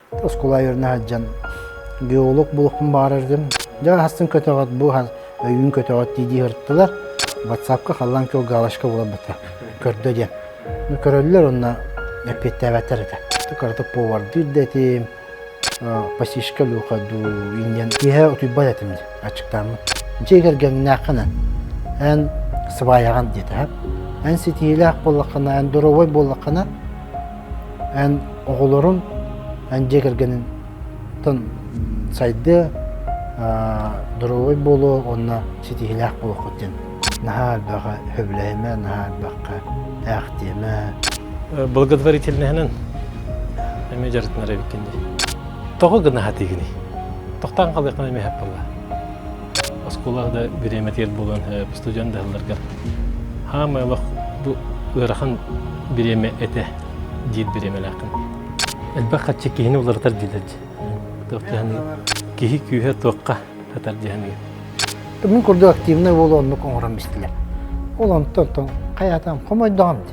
Тоскула юрна хаджан геолог булукпун барырдым. Жа хастын көтөгөт бу үйүн көтөгөт диди хырттылар. WhatsApp-ка халлан көө галашка була бата. Көрдө ден. Ну көрөллөр онна эпеттебетер эте. Токарда поварды дете пасишка лухаду инден. Ihe утубат этим ачыктамы. Жегерген накына. Эн сыбаяган дете хап. Эн ситилак боллакына, эн доровой боллакына. Эн оголорун эн жегергенин тон сайды доровой болу онна ситилак болокотен. Нахал бага хөблейме, нахал бага тахтиме. Благотворительный эме жарытына рабикенде. Тоғы гына хатигини. Тоқтан қалдықына эме хап болла. Осколағда биреметер болан студент дағыларға. Хамы лақ бұ ұрахан биреме әті дейд биреме лақын. Әлбақ қатшы кейіні олардар дейдерді. Тоқтан кейі күйе тоққа қатар дейіні. Мен көрді активный болу онны коңырам бістілер. Ол онтон қаятам қомайдағам де.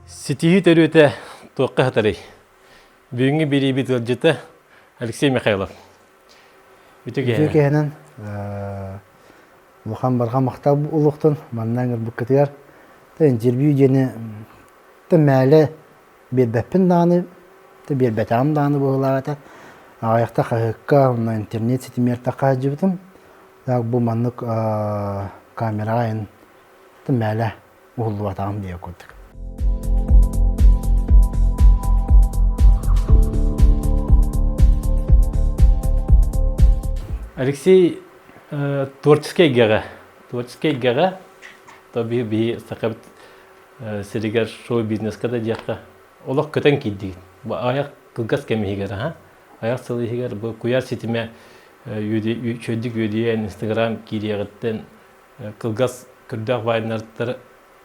Сетихи төрөте тоққа қатарай. Бүгінгі бері бет өлжеті Алексей Михайлов. Үтекенен Лухан барға мақтал ұлықтын, маннан ұрбық кетігер. Жербүй жені мәлі бербәппін даны, бербәтам даны бұғылағата. Ағаяқта қағыққа, интернет сетімерді қағып жібітім. Бұл маннық камерағайын мәлі ұғылы батағым дей көрдік. Алексей творческий гега, то би сақабыт серегер шоу-бизнес када дияққа. Олақ көтен кейді. Аяқ қылғас кәмейгер, аяқ сылығығер. Бұл күйар сетіме чөдік өдейен Инстаграм кейдеғіттен қылғас күрдіғ вайнарттары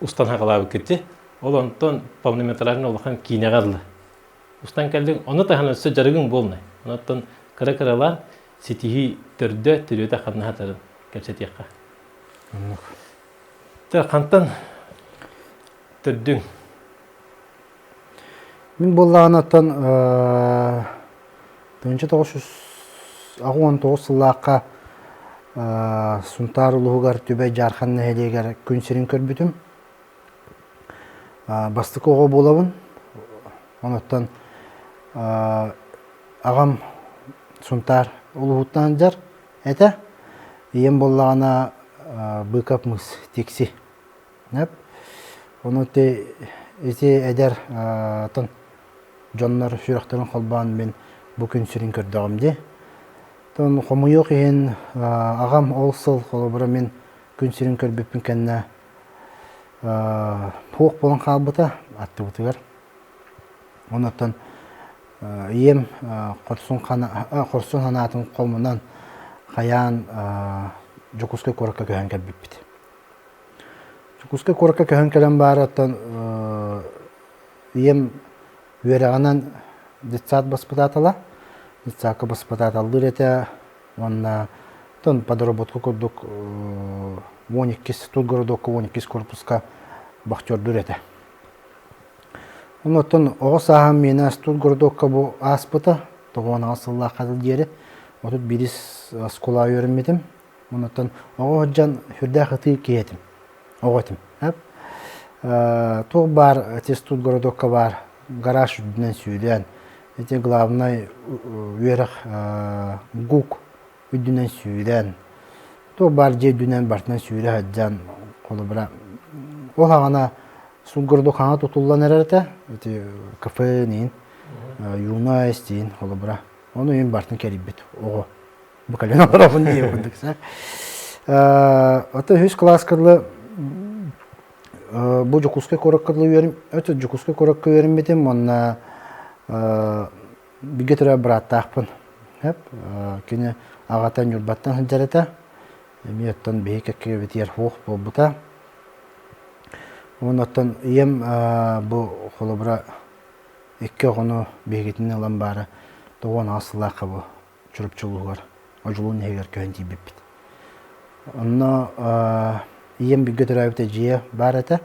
ұстан хақалабы кетті. Ол онтон полнометражын олаққан кейнеғарлы. Ұстан кәлдің, оны тағаны өсі жарығың болмай. Онаттан қыра-қыралар сетихи түрді түреді қадына хатарын кәпсетеққа. Қантан түрдің? Мен боллаған аттан 1919 сыллаққа сұнтар ұлығығар түбәй жарқанны әлегер күнсерін көрбітім. Бастық оғы болабын. Онаттан ағам сұнтар ұлығыттан жар әті. Ем боллағана бұйқап мұз текси. Оны әте әдер жонлар сүрақтарын қолбаған мен бұл күн сүрін көрдіғымде. Қомы yok ең ағам олсыл қолы бұра мен күн сүрін көрбеппін кәніне пуық болын қалбыта атты бұтығар. Онаттан ем құрсын ханатын қолмынан қаян жүкізгі көрікке көхен кәбіппіді. Жүкізгі көрікке көхен кәлін бары аттан ем өріғанан детсат баспытатыла. Детсатқа баспытатылдыр әті. Онна подработку көрдік 12 тут городок 12 корпуска бақтөрдір әті. Оннан оғыз ағам мені тут городокқа бұл аспыта. Тоғын асылла қадыл дері. Отут біріс скола өрімедім. Оннан оғы жан хүрді қыты кейетім. Оғытым. Тоғы бар, әтес тут городокқа бар. Гараж үдінен сүйден. Әте главный өріқ гук үдінен сүйден. Тоғы бар жер дүнен бартынан сүйді әджан қолы бұра. Ол ағана тут городок аңа тұтылдан әрәті. Кафе нейін, юнайс дейін қолы бұра. Оны ең бартын кәріп бет. Оғы. Бұл кәлен аларабын дейі өндік. Ата хүз класкарлы bu Cukuska korakkalı verim, öte Cukuska korakka verim betim, onunla bir getire bırattağpın. Hep, kine ağatan yurbattan hıncarete, emiyattan behikeke betiyer hoğ bolbuta. Ondan yem bu kolubra ekki onu behiketini alan bari, doğan asıllaqa bu çürüpçülüğü var. Oculuğun heger köyün tibip bit. Онно ием бигге төрәбите жие бар эте.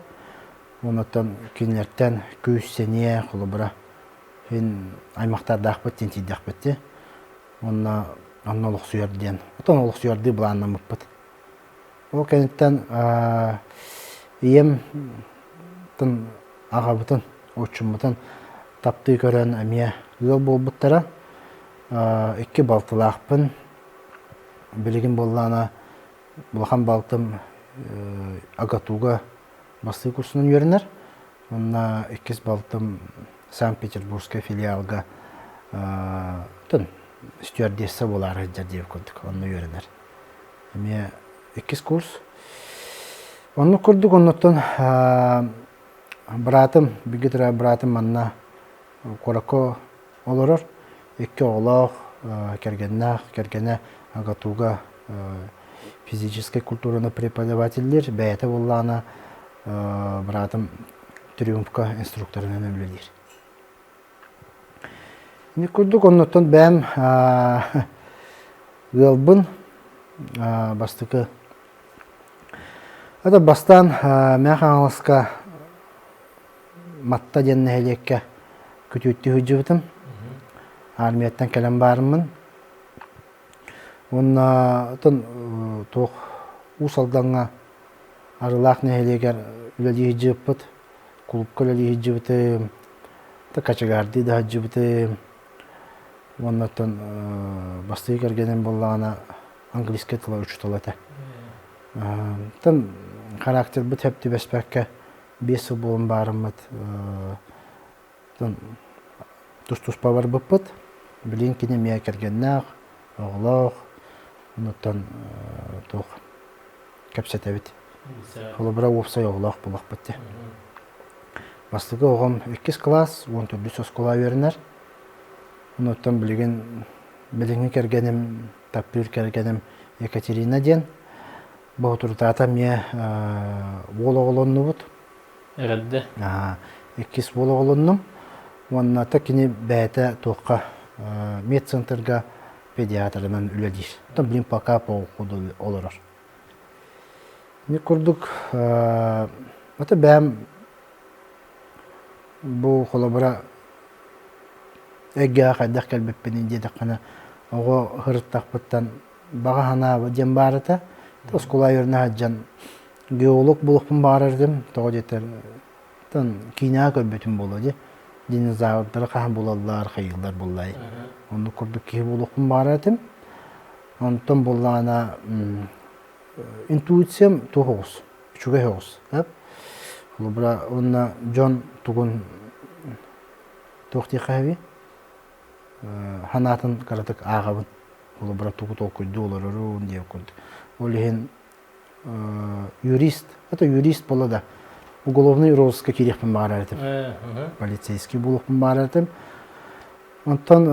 Онотон кинлерден күс сене холобра. Хин аймактардагы тентидакпетти. Онна олук суярден. Отон олук суярды буланнамыппыт. Ол кенеттен ием тын агабытын, очумутын тапты көрөн эмие ыл болбуттара. Икки балтылаакпын. Билигин боллана булахан балтым агатуга басты курсунун үйрөнөр. Онна иккис балтым Санкт-Петербургская филиалга тын стюардесса болары деп көрдүк. Онну үйрөнөр. Эме иккис курс. Онну көрдүк, оннотон братым, бигитра братым манна корако олорор. Икки оглох кергене агатуга физической культураны преподавательдер, бәйәті боллана братым трюмфка инструкторынан өмлелер. Не көрдік, оннотон бәм ғылбын бастықы. Это бастан мәқаңылысқа матта денне әлекке күтүтті хүджібітім. Армияттан кәлем барымын. Онна тоқ усалданға арылақ нәхелегер үләлі хиджіппіт, клубка үләлі хиджібітім, качагарды да хиджібітім. Оннаттан басты кергенен боллағана английский тыла учталаты. Тын характер бұт әпті бәспәкке 5 болын барымыд. Тұс-тұспа бар бұппыт. Білен кене мия кергеннақ, оғылақ, онаттан тоқ кәпсет әбіт. Қолы бұра опсай оғылақ бұлақ бітті. Бастығы оғым 2 класс, 14 соскола өрінер. Онаттан білігін кергенім, таппыр кергенім Екатерина ден. Бұл тұртата мия ол оғылынны бұд. Әрәдді? 2 ол оғылынным. Онната кені бәйті тоққа медцентрға педиатрынан үләдейш. Там білін пока по оқуды олырар. Не көрдік, өті бәм бұл қолабыра әгге қайдақ кәлбеппенен дедік қана оғы ғырыттақ бұттан баға хана дем барыта. Тоскула өріне хаджан геолог бұлықпын барырдым. Тоғы жетер кейна көрбетін болады. Dinozavrdары қахан болалар, қайылдар болай. Оны көрдік кей болуқын бар әтім. Онтан болағына интуициям тоғыз, үшіге тоғыз. Онна Джон тұғын тоқты қайби. Ханатын қаратық ағабын. Ол бұра тұғы тоқыды оларырын деп көрді. Ол ең юрист, это юрист болады. Уголовный розыск керекпін бар әртім. Полицейский болуқпын бар әртім. Онтан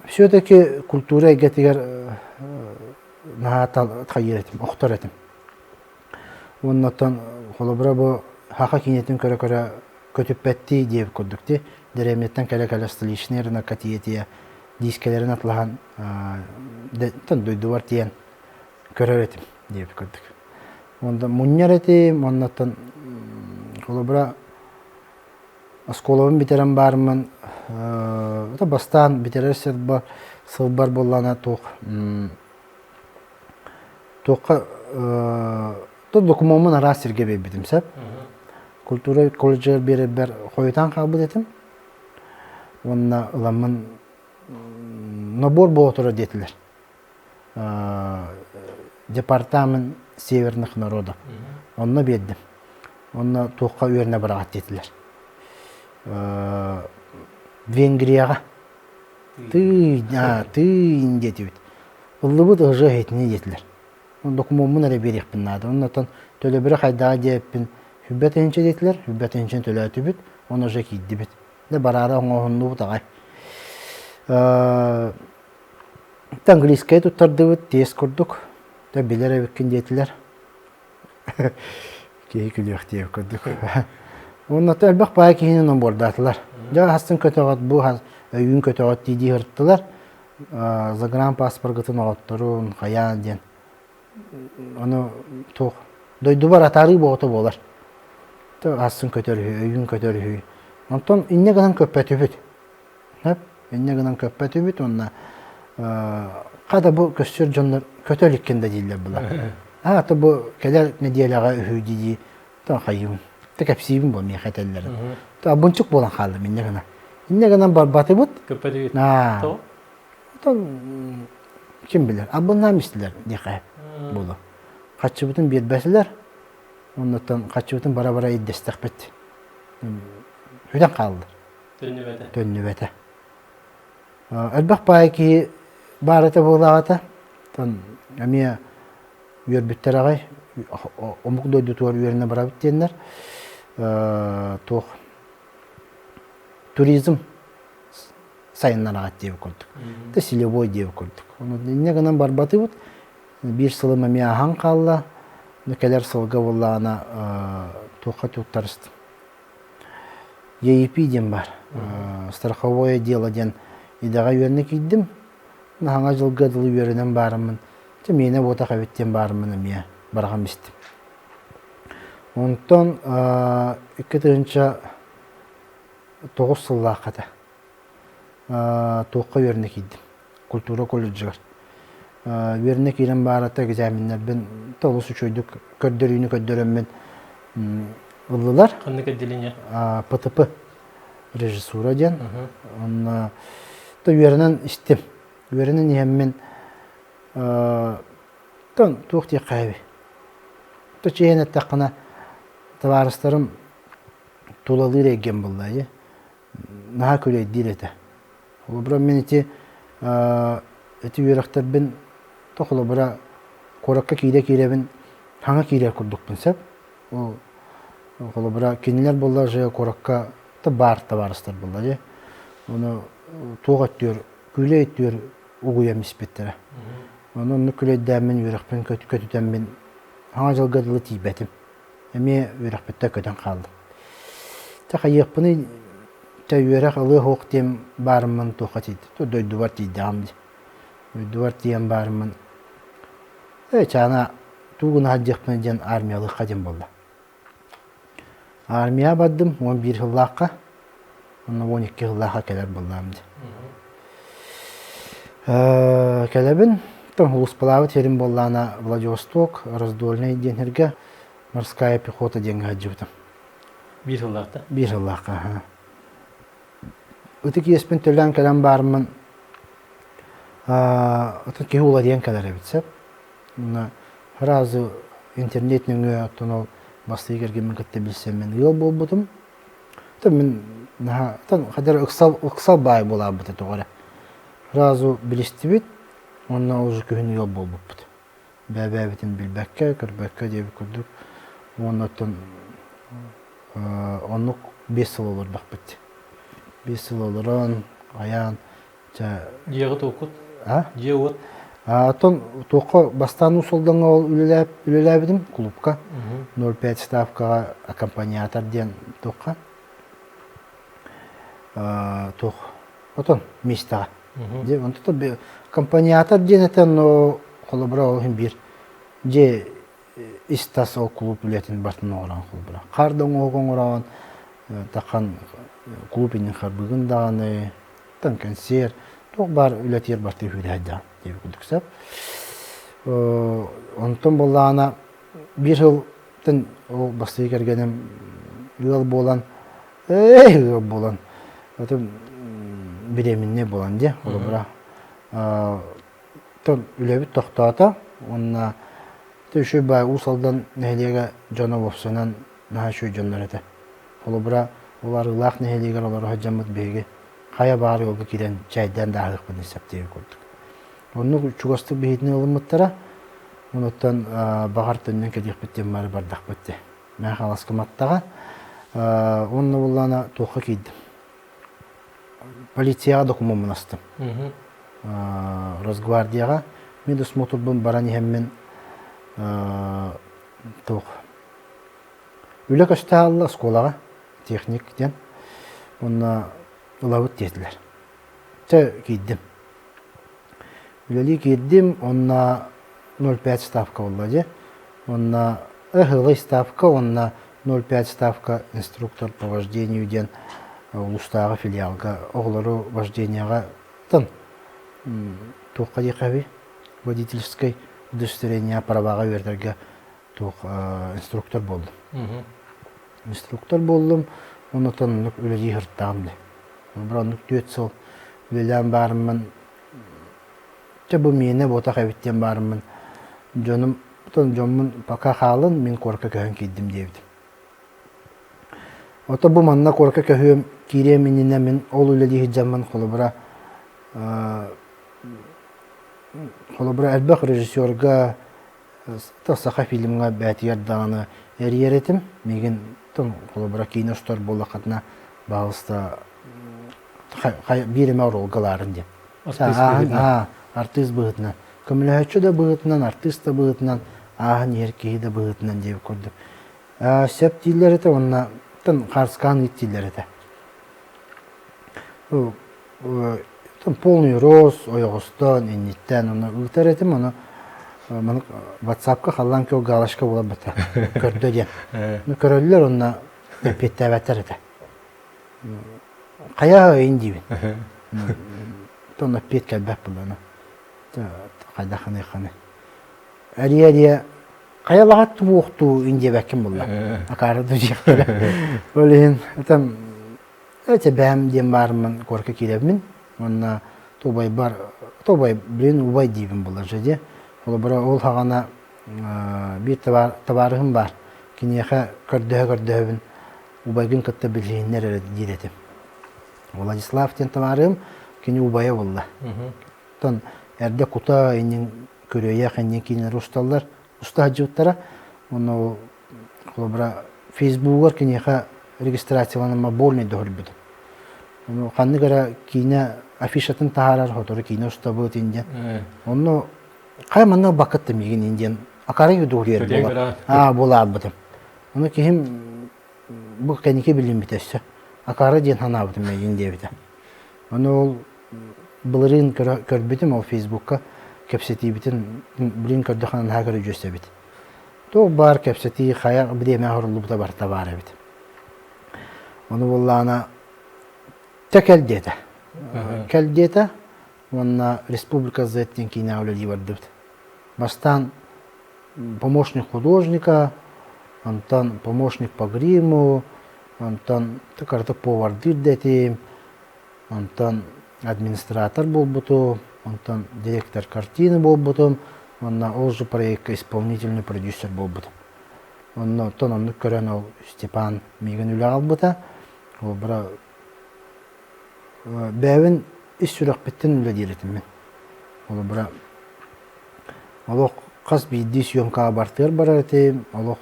все-таки культура әгетігер тайыр әтім, оқтар әтім. Оннан қолыбыра бұл хақа кенетін көрі-көрі көтіп бәтті деп көрдікті. Дәрәметтен кәлі-кәлі столичный наркотиетия дискелерін атылған дөйді бар тиен көрі әтім деп көрдік. Онда мұннер әтім, оннан Қолыбыра осколовын битерен бармын. Бастан битерер сылбар боллана тоқ. Тоққа докумомын ара сирге бейбедім сәп. Культура колледжер бері бір қойытан қабыл етім. Онна ұламын набор болтыры детілер. Департамент северных народов. Онна беддім. Онна тоққа өріне бірағат детілер. Венгрияға тыйын детівіт. Ұллыбыт ұжы әйтіне детілер. Докумомын әрі берекпін нады. Оннатан төлі бірі қайдаға деппін. Хүббет әйінше детілер, хүббет әйіншен төлі әтібіт, оны ұжы кейді біт. Барары оңағынды бұт ағай. Английскай тұттарды бұт, тез көрдік. Білер әбіккен детілер. Кей күлек деп көрдік. Оннаты әлбақ бай кейінен он бордатылар. Жа хастын көтіғат бұл өйін көтіғат дейді ғырттылар. Загран паспоргытын оғаттырын, қаян ден. onu tuh doydu var atarı boğutu bolar. Ta asın kötörühü, öйүн kötörühü. Ondan inne gınan köppetübüt. Hep inne gınan köppetübüt onna kada bu köşür jonlar kötörlükkende değiller bular. Ha ta bu keler ne diyelaga ühü diye ta hayyum. Ta kapsibim bu mihatellerin. Ta bunçuk bolan kaldım inne gınan. İnne gınan barbatı but. Köpedi. Ha. To. Ondan kim bilir? Abunlar misliler dikkat bulu. Kaçı bütün bir besiler. Ondan kaçı bütün bara destek bitti. Hüden kaldı. Dönüvede. Dönüvete. Elbak bayi ki barata buğlağata. Tan amiya yör bitter ağay. Omuk doydu tuvar yerine bara bittiyenler. Tuğ turizm sayından ağat diye kurduk. Da Silivoi diye kurduk. Onu ne kadar barbatı bud. Bir sılım amiya han kalla. Ne kadar sılga bullağına tuğka tuttarыстым. EIP ден бар. Страховое дело ден идаға үйеріне кейдім. Нағаңа жылға дылы үйерінен барымын. Мені бота қабеттен барымын әмия барған бістім. Онтан 2009 сылға қата. Тоққа үйеріне кейдім. Культура колледжігір. Үйеріне кейдім барата экзаменлер бен толысы чөйдік көрдер үйіні көддеріммен ыллылар. Қандық отделение? ПТП режиссура ден. Онна то үйерінен істем. Үйерінен еммен тон туқты қайбі. То чейін әттіққына таварыстарым тулалыр еген боллайы. Наға көлей дейр әті. Ол бұра мен әті үйеріқтар бін тоқылы бұра қораққа кейде-кейдебін хаңа кейдер күрдікпін сәп. Ол бұра кенелер боллар жайы қораққа табарыстар боллайы. Оны туға өттер, күйле өттер ұғуя миспеттері. Оны күлей дәмін үйеріқпен көтітәмін хаңа жылғадылы тейбәтім. Әме үйеріқпетті көтен қалды. Тақа еқпіні үйеріқ ылы хоқ дем барымын туға тейді. Дойдуар тейді амды. Дойдуар тейін барымын. Чана туғын хаджеқпіні ден армиялық қадем болды. Армия баддым 11 жыллаққа. Оны 12 жыллаққа кәлер болды амды. Кәлебін Улус-Палавы терім боллана Владивосток, раздольный денерге, морская пехота деньги отживтым. Bir жыллақта? Bir жыллаққа. Үтік еспен төлен кәлем барымын. Үтік ке ула ден кәлер әбітсеп. Разы интернетнің өттің басты егерген мен күтті білсем мен ел бол бұдым. Мен қадар ұқсал бай бола бұды тұғыры. Разы білісті бет. Ondan uzun köyün yol bol buptu. Bәбәбетин билбәккә, көрбәккә дип күрдек. Оннан онлык 5 ел olur бак бит. 5 ел олорон, аян, Жиғы тоқыт? Жиғы. Тон тоқы бастан усолдан ол үлеләбидим клубка. 0,5 ставкага аккомпаниатор ден тоққа. Тоқ. Отон мистага. Де онтото компаниятар денетен но холобра олхин бир же истас ол клуб билетин бартын оран холобра. Кардың огон оран такан клубинин харбыгын даганы тан концерт ток бар үлетер барты хүләдә дип күдүксәп. Онтон боллана бир жылдан ол басты кергенем ел болан ел болан. Отым биреминне болан де холобра. Тон үлебит тоқтата, онна төші бай усалдан нәхелеге жона бопсынан наға шөй жонлар әті. Олы бұра олар ұлақ нәхелегер олар хаджамыд бейге қая бары олғы келен чайдан дағылық бұны сәптегі көрдік. Оны чуғастық бейдіне ұлымыттара, оныттан бағар түннен кәдек біттен бары бардақ бітті. Мән қаласқы маттаға, онны болана тоққа кейдім. Полицияға документын астым. Росгвардияға мен досмотр бұн баран еммен тоқ. Үлі көшті алла сколаға техниктен онна ұлауыт деділер. Кейдім. Үлі кейдім, онна 0,5 ставка болды. Онна ըхылы ставка, онна 0,5 ставка инструктор по вождению ден улустағы филиалга оғлару вожденияға тын туққа дейқави водительской удостоверение праваға вердерге инструктор болдым. Инструктор болдым, оны тынлық өлі ғырттағымды. Бұранлық 4 сыл өлелен барымын, бұл мені бота қабеттен барымын. Жонмын пока қалын, мен корка көхін кейдім девдім. Ота бұл манна корка көхім кейре меніне мен ол өлі ғыджамын қолыбыра әлбәқ режиссерға тасақа фильмға бәтігер дағаны әрер етім. Меген қолыбыра кейіне ұстар болы қатына бағылыста береме ролгаларын деп. Артист бұғытынан. Көміләйші да бұғытынан, артист да бұғытынан, ағын еркеғі да бұғытынан деп көрдім. Сәп дейлер еті, онына қарсқан ет дейлер еті. Полный рост, ойғыстан, енеттен, оны ұлтар етім, оны WhatsApp-қа қалан кеу галашқа бола бұта, көрді ден. Көрілілер, онына петті әбәттер еті. Қая өйін дейбін. Оны пет кәлбәк бұл, оны. Қайдақын еқаны. Әрия, қая лағат тұбы оқту инде бәкім бұл. Ақарыды жектері. Өлейін, өте бәм дем барымын көркі келебімін. Онна тобай бар, тобай білін убай дейбін бұл жеде. Ол хағана бір табарығым бар. Кенеға көрді-көрді убайгын күтті білгенлер дейдетім. Владислав тен табарығым кене убайы болды. Тон әрде құта енен көрейек енен кейінер ұсталар, ұста жуыттара. Оны Фейсбугар кенеға регистрацияланыма болмай дұғыр бұды. Қанны қара кейіне афишатын тағарар, хоторы кейіне ұста бұд енден. Оны қай манна бақытты меген енден. Ақары үйдіғыр ер бола бұдым. Оны кейім бұл кәнеке білім бітесті. Ақары ден хана бұдым меген дебіді. Оны ол бұлырын көрбітім ол Фейсбукқа кәпсеті бітін білін көрді қанын хағыры жөсті біт. Тоқ бар кәпсеті қаяқ білеме ғырылы бұта бар табары біт. Оны боллағына тәкәлдеті. Кәлдеті, онына республика зәттен кейіне әулелі барды біт. Бастан помощник художника, онтан помощник по гриму, онтан тәкәрді повардыр дәтім, онтан администратор бол бұтым, онтан директор картины бол бұтым, онна ол же проектка исполнительный продюсер бол бұтым. Онна тонамны көрен ол Степан меген үлі ал бұта, ол бұра бәуін іс сүрек біттен үлі деретім мен. Ол бұра олық қас бейді съемкаға бартығыр барар етем, олық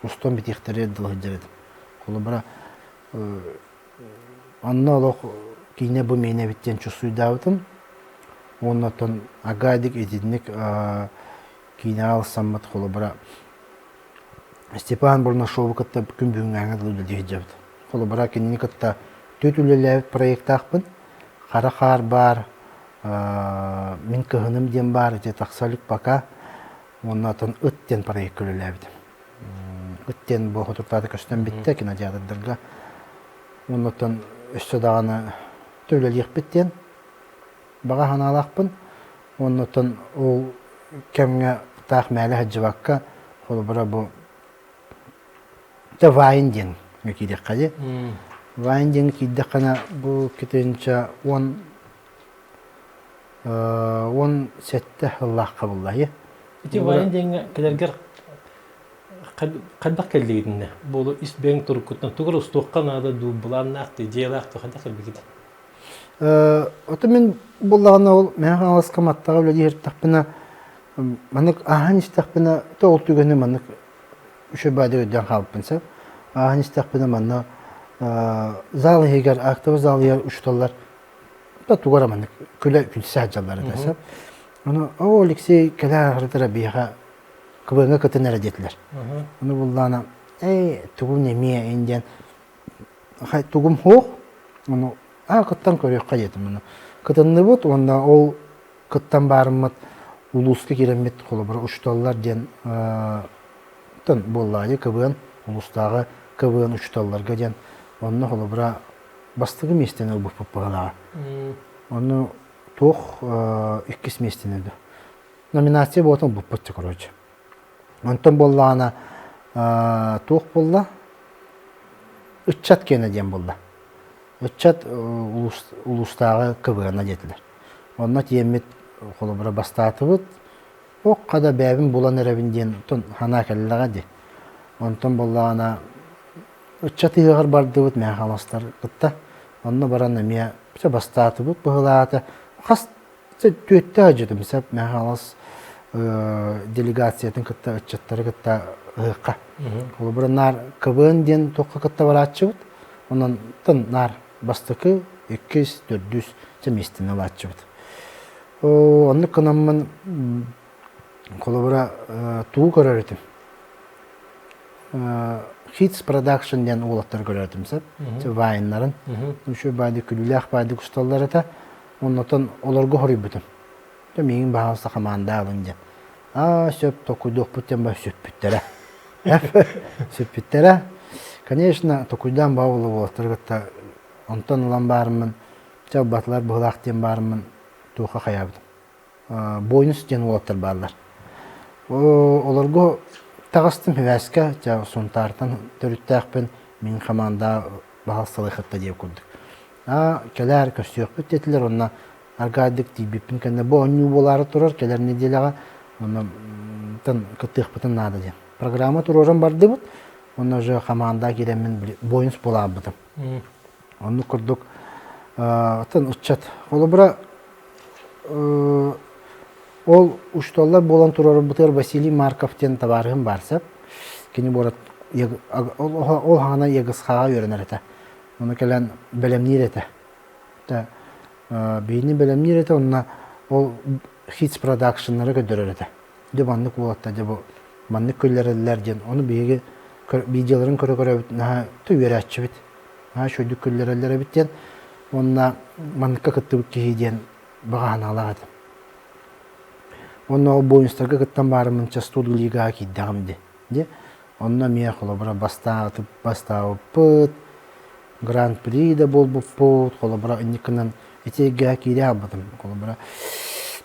ұстан бітектері дылғы деретім. Ол бұра онна олық кейіне бұл мейіне біттен чүсуйда бұтым. Оннатон агадик едінік кейіне алсаммат қолы бұра Степан бұрна шоу кітті күн бүгін аңыз үлі дейі жабды. Қолы бұра кеніне кітті төт үліләвіт проект ақпын. Қара қар бар, мен кығыным ден бар, тақсалік бака. Оннатон үттен проект үліләвіді. Үттен бұл құтыртады көстен бітті кинотеатрдарға. Оннатон өсті дағаны төлелік біттен. Баға ханалақпын. Оннатон ол кәмге тақ мәлі хаджыбаққа қолы бұра бұл вайын ден кейдек қаде. Вайын ден кейдек қана бұл кетенше 10 сәтті ұллаққа бұллайы. Эти вайын денге кедергер қадбақ кәлдегідіне? Бұл іс бәң тұрқыттан тұғыр ұстуққан ады ду бұланнақты, дейлақты қадбақ кәлбегеді? Оты мен бұллағына ол мәңі алысқа маттаға өлі ертіқпіна манық ағын істіқпіна тоғыл түгені манық үші бәді өден қалыппын сәп. Ағын істіқпіна манна залы егер, ақтығы залы егер ұшталар тұғыра манық күлі күлсі әджалары да сәп. Оны о Алексей кәлі ағырдыра бейға күбіңі күтін әрәдетілер. Оны бұллағына тұғым неме енден тұғым хоқ, оны кыттан көрек қадетім. Кытынны бұд, онда ол кыттан барымыд улуска керемет холобра ушталлар ден тын боллайы кыбын улустагы кыбын ушталларга ден онны холобра бастыгы местен убуп поппагала. Онны тох 2 местен эди. Номинация ботон буппатчы короче. Онтон боллана тох болла ыччат кене ден болла. Ыччат улустагы кыбына детилер. Онна тиемет холобра бастатыбыт ок када бәбин булан эребинден тон хана келлага ди. Онтон боллана ыччат ыгар бардыбыт мен халастар кытта. Онна баранна мен бастатыбыт быгылаата хас төттө ажыдым сап мен халас делегациятын кытта ыччаттары кытта ыгыкка. Холобра нар кыбын ден токка кытта барачыбыт. Онан тын нар бастыкы 200-400 семестин алачыбыт. Онны кынаммын колобра туу көрөрөтүм. Hits Production ден улаттар көрөрөтүм сап. Вайннарын. Ушу байды күлүләк байды кусталлар эта. Оннотон олорго хорибутум. Менин баалса команда алынды. Сөп токуйдук бутен ба сөппүттере. Сөппүттере. Конечно, токуйдан баулы улаттаргытта онтон улан барымын. Батлар быгылактен барымын. Туха хаябдым. Бойнус ден улаттар барлар. Олорго тагыстым хевәскә, сонтартан төрүттәкпен мин команда баалсылы хатта деп күрдүк. Келер көсөк бүттетилер, онна аргадик тибипин кенде бу онну болары турар, келер неделяга онна тан кытык бутын нада деп. Программа туроран барды бут. Онна же команда киремин бойнус болабытым. Онну күрдүк. Тан учат. Олобра ол ушталлар болан турар бутер Василий Марковтен табарым барсап, кини борат ол хана ягысхага өрөнөр эте. Оны келен белемнир эте. Бейни белемнир эте, онна ол Hits Production'ları gödөрөр эте. Де баннык болатта, де бу баннык көллерлер ден, оны беги видеоларын көрө-көрө түйөрөчү бит. Шойдук көллерлер биттен, онна банныкка кыттыбык кийден багана алагат. Онна бойнустарга кыттан барымынча студиялыга кийдагымды. Де онна мия холобра бастаып Гран-при да болбуппут, холобра инникинен этеге кийде абдым. Холобра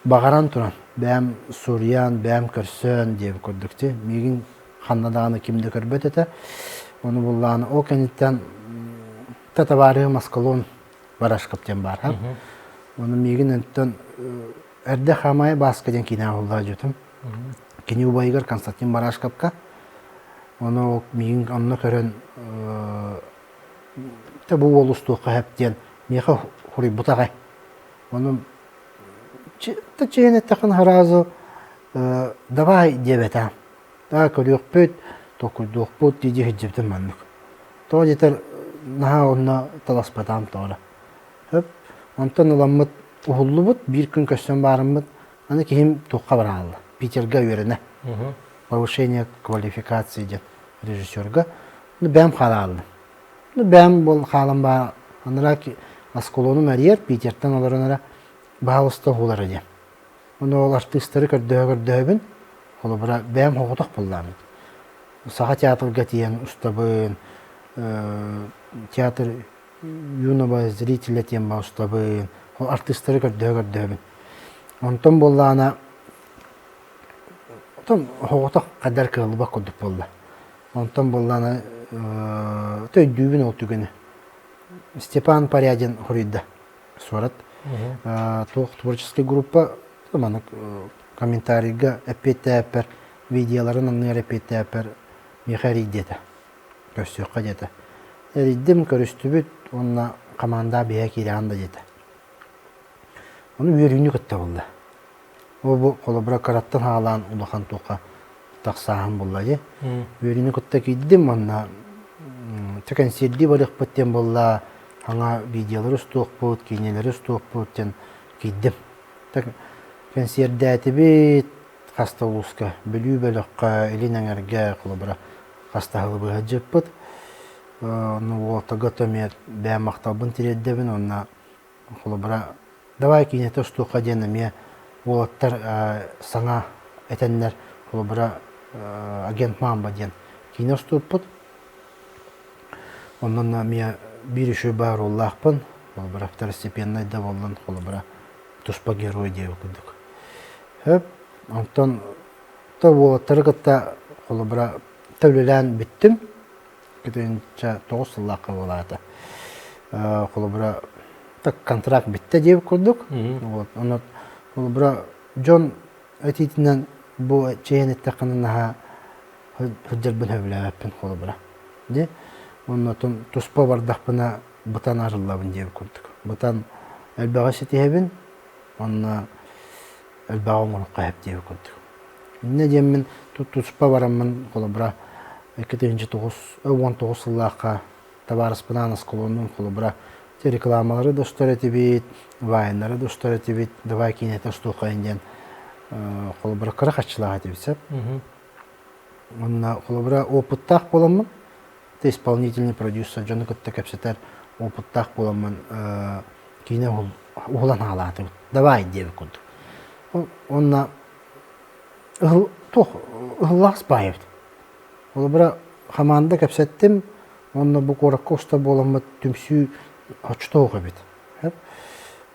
багаран туран, бәм Сурьян, бәм көрсөн деп көрдүкте. Мигин ханнадаганы кимде көрбөт эте. Оны булланы о кенеттен татабары маскалон барашкаптен бар. Оны мигин энттен эрде хамай баскаден кина болда жутум. Кини убайгар Константин Барашкапка. Оны мигин анны көрөн табу болустука хептен меха хури бутагай. Оны чечене такын харазы давай дебета. Та көрөкпөт, токуйдукпут диди хиджиптен маннык. То жетер наха онна таласпатам тора. Хөп, онтон уламмыт ухуллубут, bir күн көссөн барыммыт, аны кийим токка баралды. Питерге үйрөне. Повышение квалификации деп режиссерга. Бәм халалды. Бәм бол халым бар. Аныра Асколону мәрьер Питертен оларынара бағылысты олары де. Оны ол артистері көрді-көрді-бін, олы бұра бәм хоғытық болдамын. Саға театрға тиен ұстабын, театр юноба зрителі тиен ба ұстабын, ол артистері көрді-көрді-бін. Онтон болдағына хоғытық қадар кығылыба көдік болды. Онтон болдағына төйдүйбін ол түгіні. Степан Порядин хуридда сорат. Творческая группа комментарийга эпетепер видеоларын анныр эпетепер мехари дете. Көсөкка дете. Эриддим көрүстүбүт онна команда бия киранда дете. Оны үйрөнү кытта болду. О колобра караттан хаалан улахан тока таксаан болду. Үйрөнү кытта кийдим онна текен сирди барык беттен болду. Аңа видеолары стоқпут, кейнелері стоқпуттен кейдім. Консерді әтібет қаста ұлысқа, білу бөліққа, елін әңерге құлыбыра қаста ғылыбыға жеппіт. Олтаға төмет бәм мақтабын тереддебін, онна құлыбыра давай кейнеті стоққа деніме олаттар саңа этеннер холобра агент мамба ден кино ступпут. Оннан мия бир үшө бар оллахпын. Холобра второстепенный да боллан холобра туспа герой деп күдүк. Хөп антон то олаттар кытта холобра төвлөлән биттим. Кетенче 9 сыллакка болаты. Холобра так контракт битте деп күдүк. Вот аны холобра Джон этитинен бу чейнетте кынына хөддөрбүн хөбләппен холобра. Де оннотон туспа бардакпына бутан арыллабын деп күдүк. Бутан элбага сетебин, онна элбага оңолукка хеп деп күдүк. Не демен туспа барамын холобра 2019 сыллакка табарыс бананас колонун холобра рекламалары достор этибит, вайнары достор этибит, давай кинете стукайын холобра кыракатчылага дебисеп. Онна холобра опыттак боламын. Те исполнительный продюсер Джон Кытта кепсетер опыттак боламын. Кине улан алаты. Давай деп күндүк. Онна ыллас байып. Холобра хаманда кепсеттим. Онна бу коракка уста боламын түмсүү очтоого бит.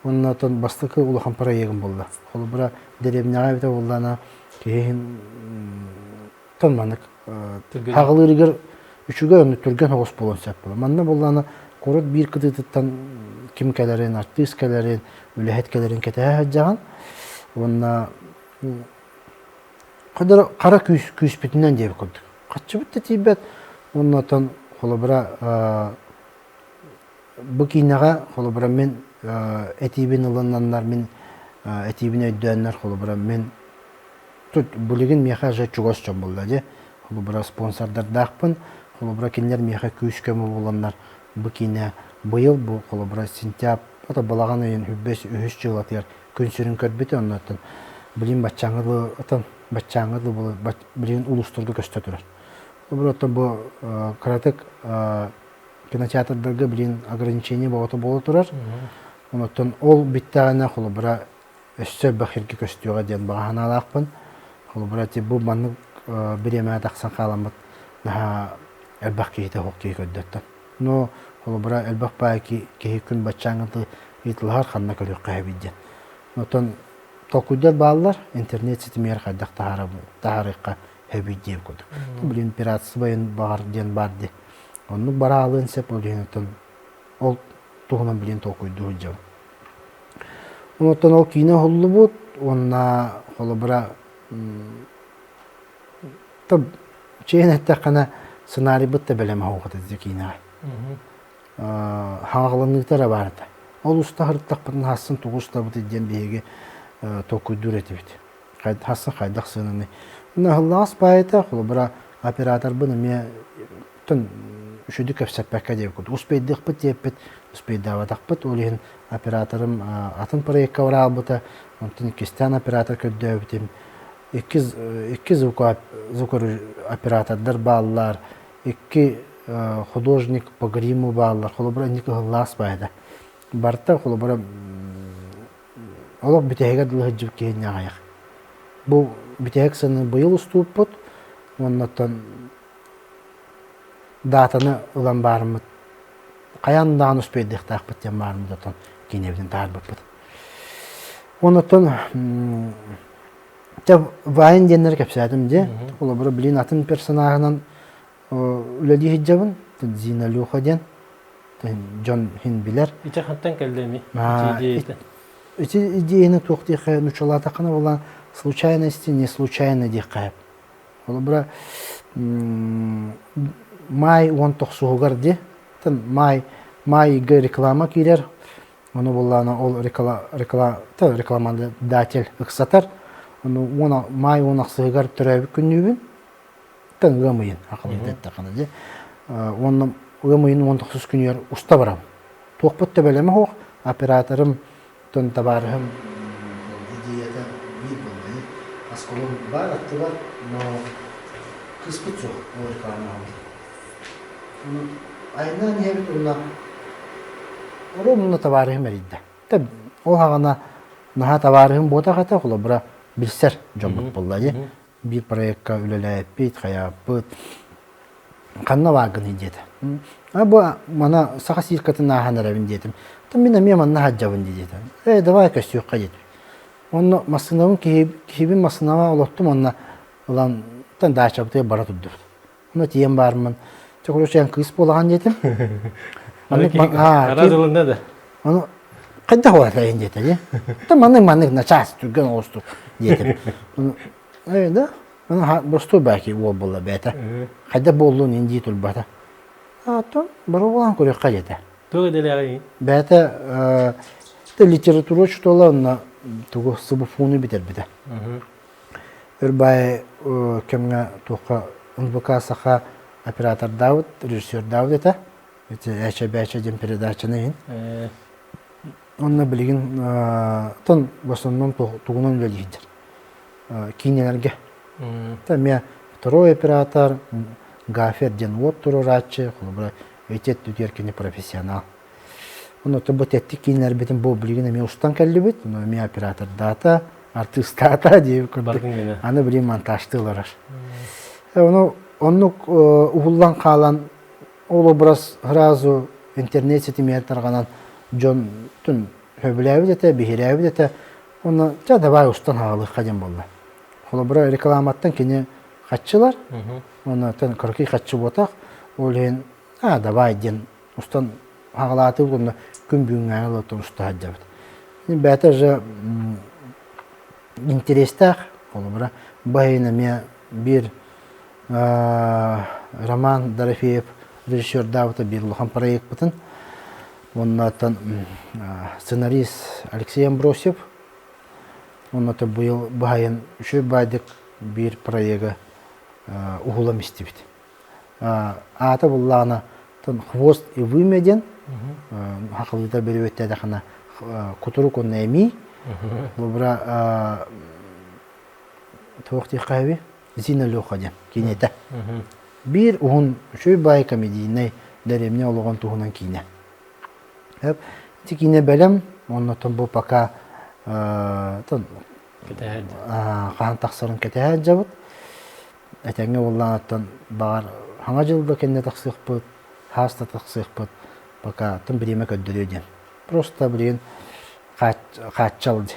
Оннан бастыкы улахан пара егин болду. Холобра деревняга бите болдана кейін тонманык хагылырыгыр үчүгө өндү түрген хогус болон сеп болду. Манна болдана корот бир кытыттан кимкелерин, артисткелерин, үлехеткелерин кете жаган. Онна кара күс бүтүнөн деп көрдүк. Каччы бүтте тийбет. Оннан холобра бу кинага холобра мен этибин ылыннаннар мен этибин өйдөннөр холобра мен тут булигин меха же чугос чом болду же холобра спонсордар дакпын холобра кинлер меха күскөмө болоннар бу кине быйыл бу холобра сентябрь ата балаган айын 5-3 жыл атыр күн сүрүн көрбөтө оннотон билин бачаңылы атан бачаңылы болу билин улустурду көстөтүрөр холобра ата бу каратык кинотеатрдарга билин ограничение боло турар. Онотон ол биттагана холобра өссө бахирги көстүгө ден багана алакпын. Холобра ти бу манны биреме таксан каламыт. Наха элбак кийте хокки көдөттөн. Но холобра элбак байки кей күн бачаңды итлар ханна көрөк кайбиден. Онотон токудер баллар интернет ситемер кайдак таарыкка хебидеп көдүк. Билин пиратсы байын бар ден барды. Онну бара алын сеп олгенотон ол тугунан билин токуйду жам. Онотон ол кине холлубут, онна холобра тоб чейнетте кана сценарий бутта белеме хогот кине. Хаңалыныктар барды. Ол уста хырттакпын хасын тугуста бут ден беге токуйду ретибит. Хасын кайдак сынны. Онна халлас байта холобра оператор буну ме тон үшүдү көпсеппекке деп күд. Успейдик бит деппит, успейдавадак бит. Олин операторым атын проектка барабыта, онтон кистен оператор көддөбүтүм. Эки звук оператордар баллар, эки художник по гриму баллар, холобра ники хыллас байда. Барта холобра олок битеге дылы жып кейин аяк. Бу битеге сыны быйыл уступпут, оннотон датаны улан бармыт. Каяндан успейдик такпыт ден бармыт отон кинебиден тарбыппыт. Онотон вайын денер кепсәдім де. Ола бұры білін атын персонажынан үләді хиджабын. Зина Люха ден. Джон хин билер. Иче хаттан келдеми? Эти идеяны тоқтиқы нучала тақына olan случайности, не случайно диқайып. Ола бұры май 19-суғығар де. Май реклама кейлер. Оны болланы ол рекламанды датель ұқсатар. Оны май 10-сығығар түрәбі күннюбін. Тын ғымайын ақылы етті қаны де. Оны ғымайын 19 күнер ұста барам. Тоқпытты бәлемі хоқ. Операторым тын табарығым. Идеяда бір болмайын. Асколым бар, атты бар. Но кыспыт жоқ. Ол реклама алды. Айна не бит уна. Ромна табарығым әрейді. Ол хағана наха табарыгын бота хата холобра билсер жомбут болла bir проектка үлеләппит хаяппыт канна вагын идет. Bu mana saha sirkatın nahanarabın dedim. Tam mina miya manna hacjabın dedim. Davay kaçıyor kayıt. Onu masınavın kihibin masınava olottum onna olan tan daha çabuk bara tutdu. Onu diyem barmın. Çok uğraşan kız bolahan dedim. Ara yılında da. Onu kayda hoğatlayın dedim. Tam manık na ças tügün olstu dedim. Evet de. Onu bostu belki o bolla beta. Kayda bolluğun indi tulbata. Там барабан көрөк кайда. Туга деле Бәтә литература чуталарына тугы сыбыфуны битер биде. Өрбай кемгә тука НВК саха оператор Давыд, режиссер Давыд это. Это әчә дем передачаны. Онны билген тон в основном тугунан лидер. Кинеләргә. Там я второй оператор Гафер ден вот турачы, холбра өтет түгеркене профессионал. Оны тобот етти кинер битен бу билгене мен устан келди бит, но мен оператор дата, артист дата деп көрдүк. Аны билем монтаждылар. Оны угуллан калан ол образ сразу интернет сетиме тарганан Джон түн хөбүләбе дете, бихирәбе дете. Оны жадабай устан хагылы кадем болду. Холбра рекламаттан кине катчылар. Оны тен кыркы катчы ботак, олен давай ден устан хагалаты булганда күн бүгүнгө отон уста жабыт. Бәтә же интерестах, олбра байына ме бир Роман Дорофеев режиссер Давыда Бирлухан проект бутын. Оннан сценарист Алексей Амбросьев. Оннан быйыл байын үшө байдык бир проекты угулам истибит. Ата буллана тон хвост и вымеден. Хакылыда беребетте дахана кутуру коннеми. Бубра тоқти кайби зина лохадем кинета. Бир угун шөй бай комедийный даремне олгон тугунан кине. Хеп тикине белем, онно тон бу пока тон кан таксырын кетеһә жабыт. Әтәңгә улланаттан бар хаңа жылда кенне таксык хаста таксык пока тон биреме көддөрөден. Просто билен качалды.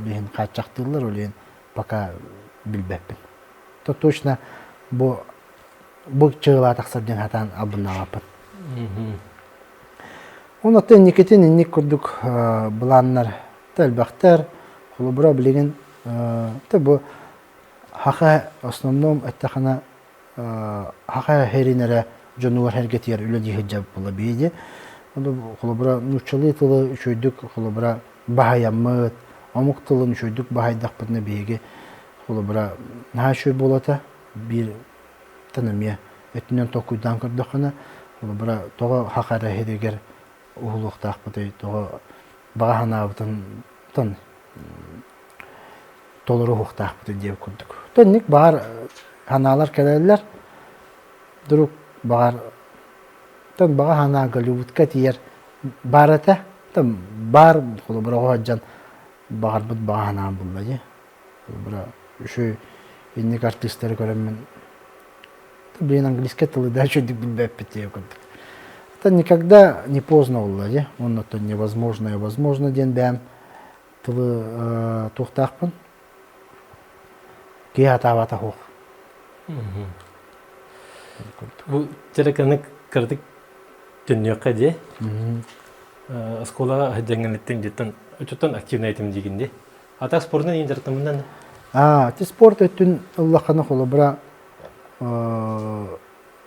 Билен качактылар олен пока билбеппин. То точно бу чыгыла таксырден хатан абынагапын. Оны тен никетен ник күрдүк буланнар телбактар холбура билген бу хака основном аттахана хака херинере жонуар хергетер үледи хиджаб була биде. Оны холбура нучылы тылы үшөйдүк холбура баhaямыт, амук тылын үшөйдүк бахайдак бутны биге холбура нашөй болата бир танымя өтүнөн токуйдан көрдөкана холбура тога хакара херегер улуктак бутай тога баганабытын тон толору хуктак бутай деп көрдүк. Тонник бар ханалар келелер дурук бар тон бага хана Голливудка тиер барата тон бар холбура хаджан бар бут багана булды. Холбура үшө инник артисттер көрөмүн. Блин, английский тылы да чуть билбеппите көрдүк. Это никогда не поздно уллади. Он это невозможно и возможно ден бәм. Тылы тухтақпын. Кей атавата хуқ. Бу тереканы кырдык дүньякка де. Сколага хәҗәңгәнлектен жеттен өчөтөн активный айтым дигенде. Атак спортын индиртымнан. Ти спорт өтүн Аллахына холобра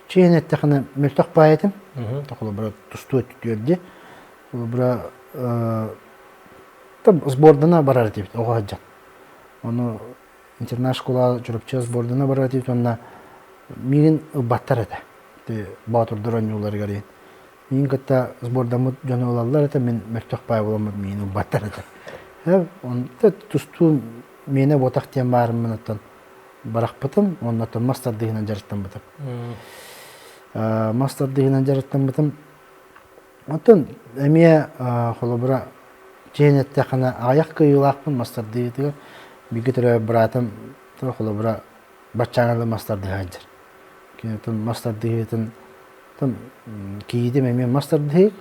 чейнет тахана мөлтөк баетим. Холобра тусту өтүдү. Холобра там сбордана барар деп огажа. Оны интернат школа жүрүпчү сбордана барар деп онна мигин баттар эте. Те батыр дөрөнүлөр гарин. Мин ката сбордамы жонолалар эте мен мөлтөк бай боламын мени баттар эте. Он тусту мене ботак тем бармын оттон баракпытым, оннотон мастер дегенен жарыттан бытым. Мастер дегенен жарыттан бытым. Оттон эмие холобра Çeynette kana ayak kıyılakpın mastardıydı. Bir gütürü bıratım toxulu bura bachanalı mastardı hacer. Kinetun mastardıyıtın tam kiyidi memen mastardıyık.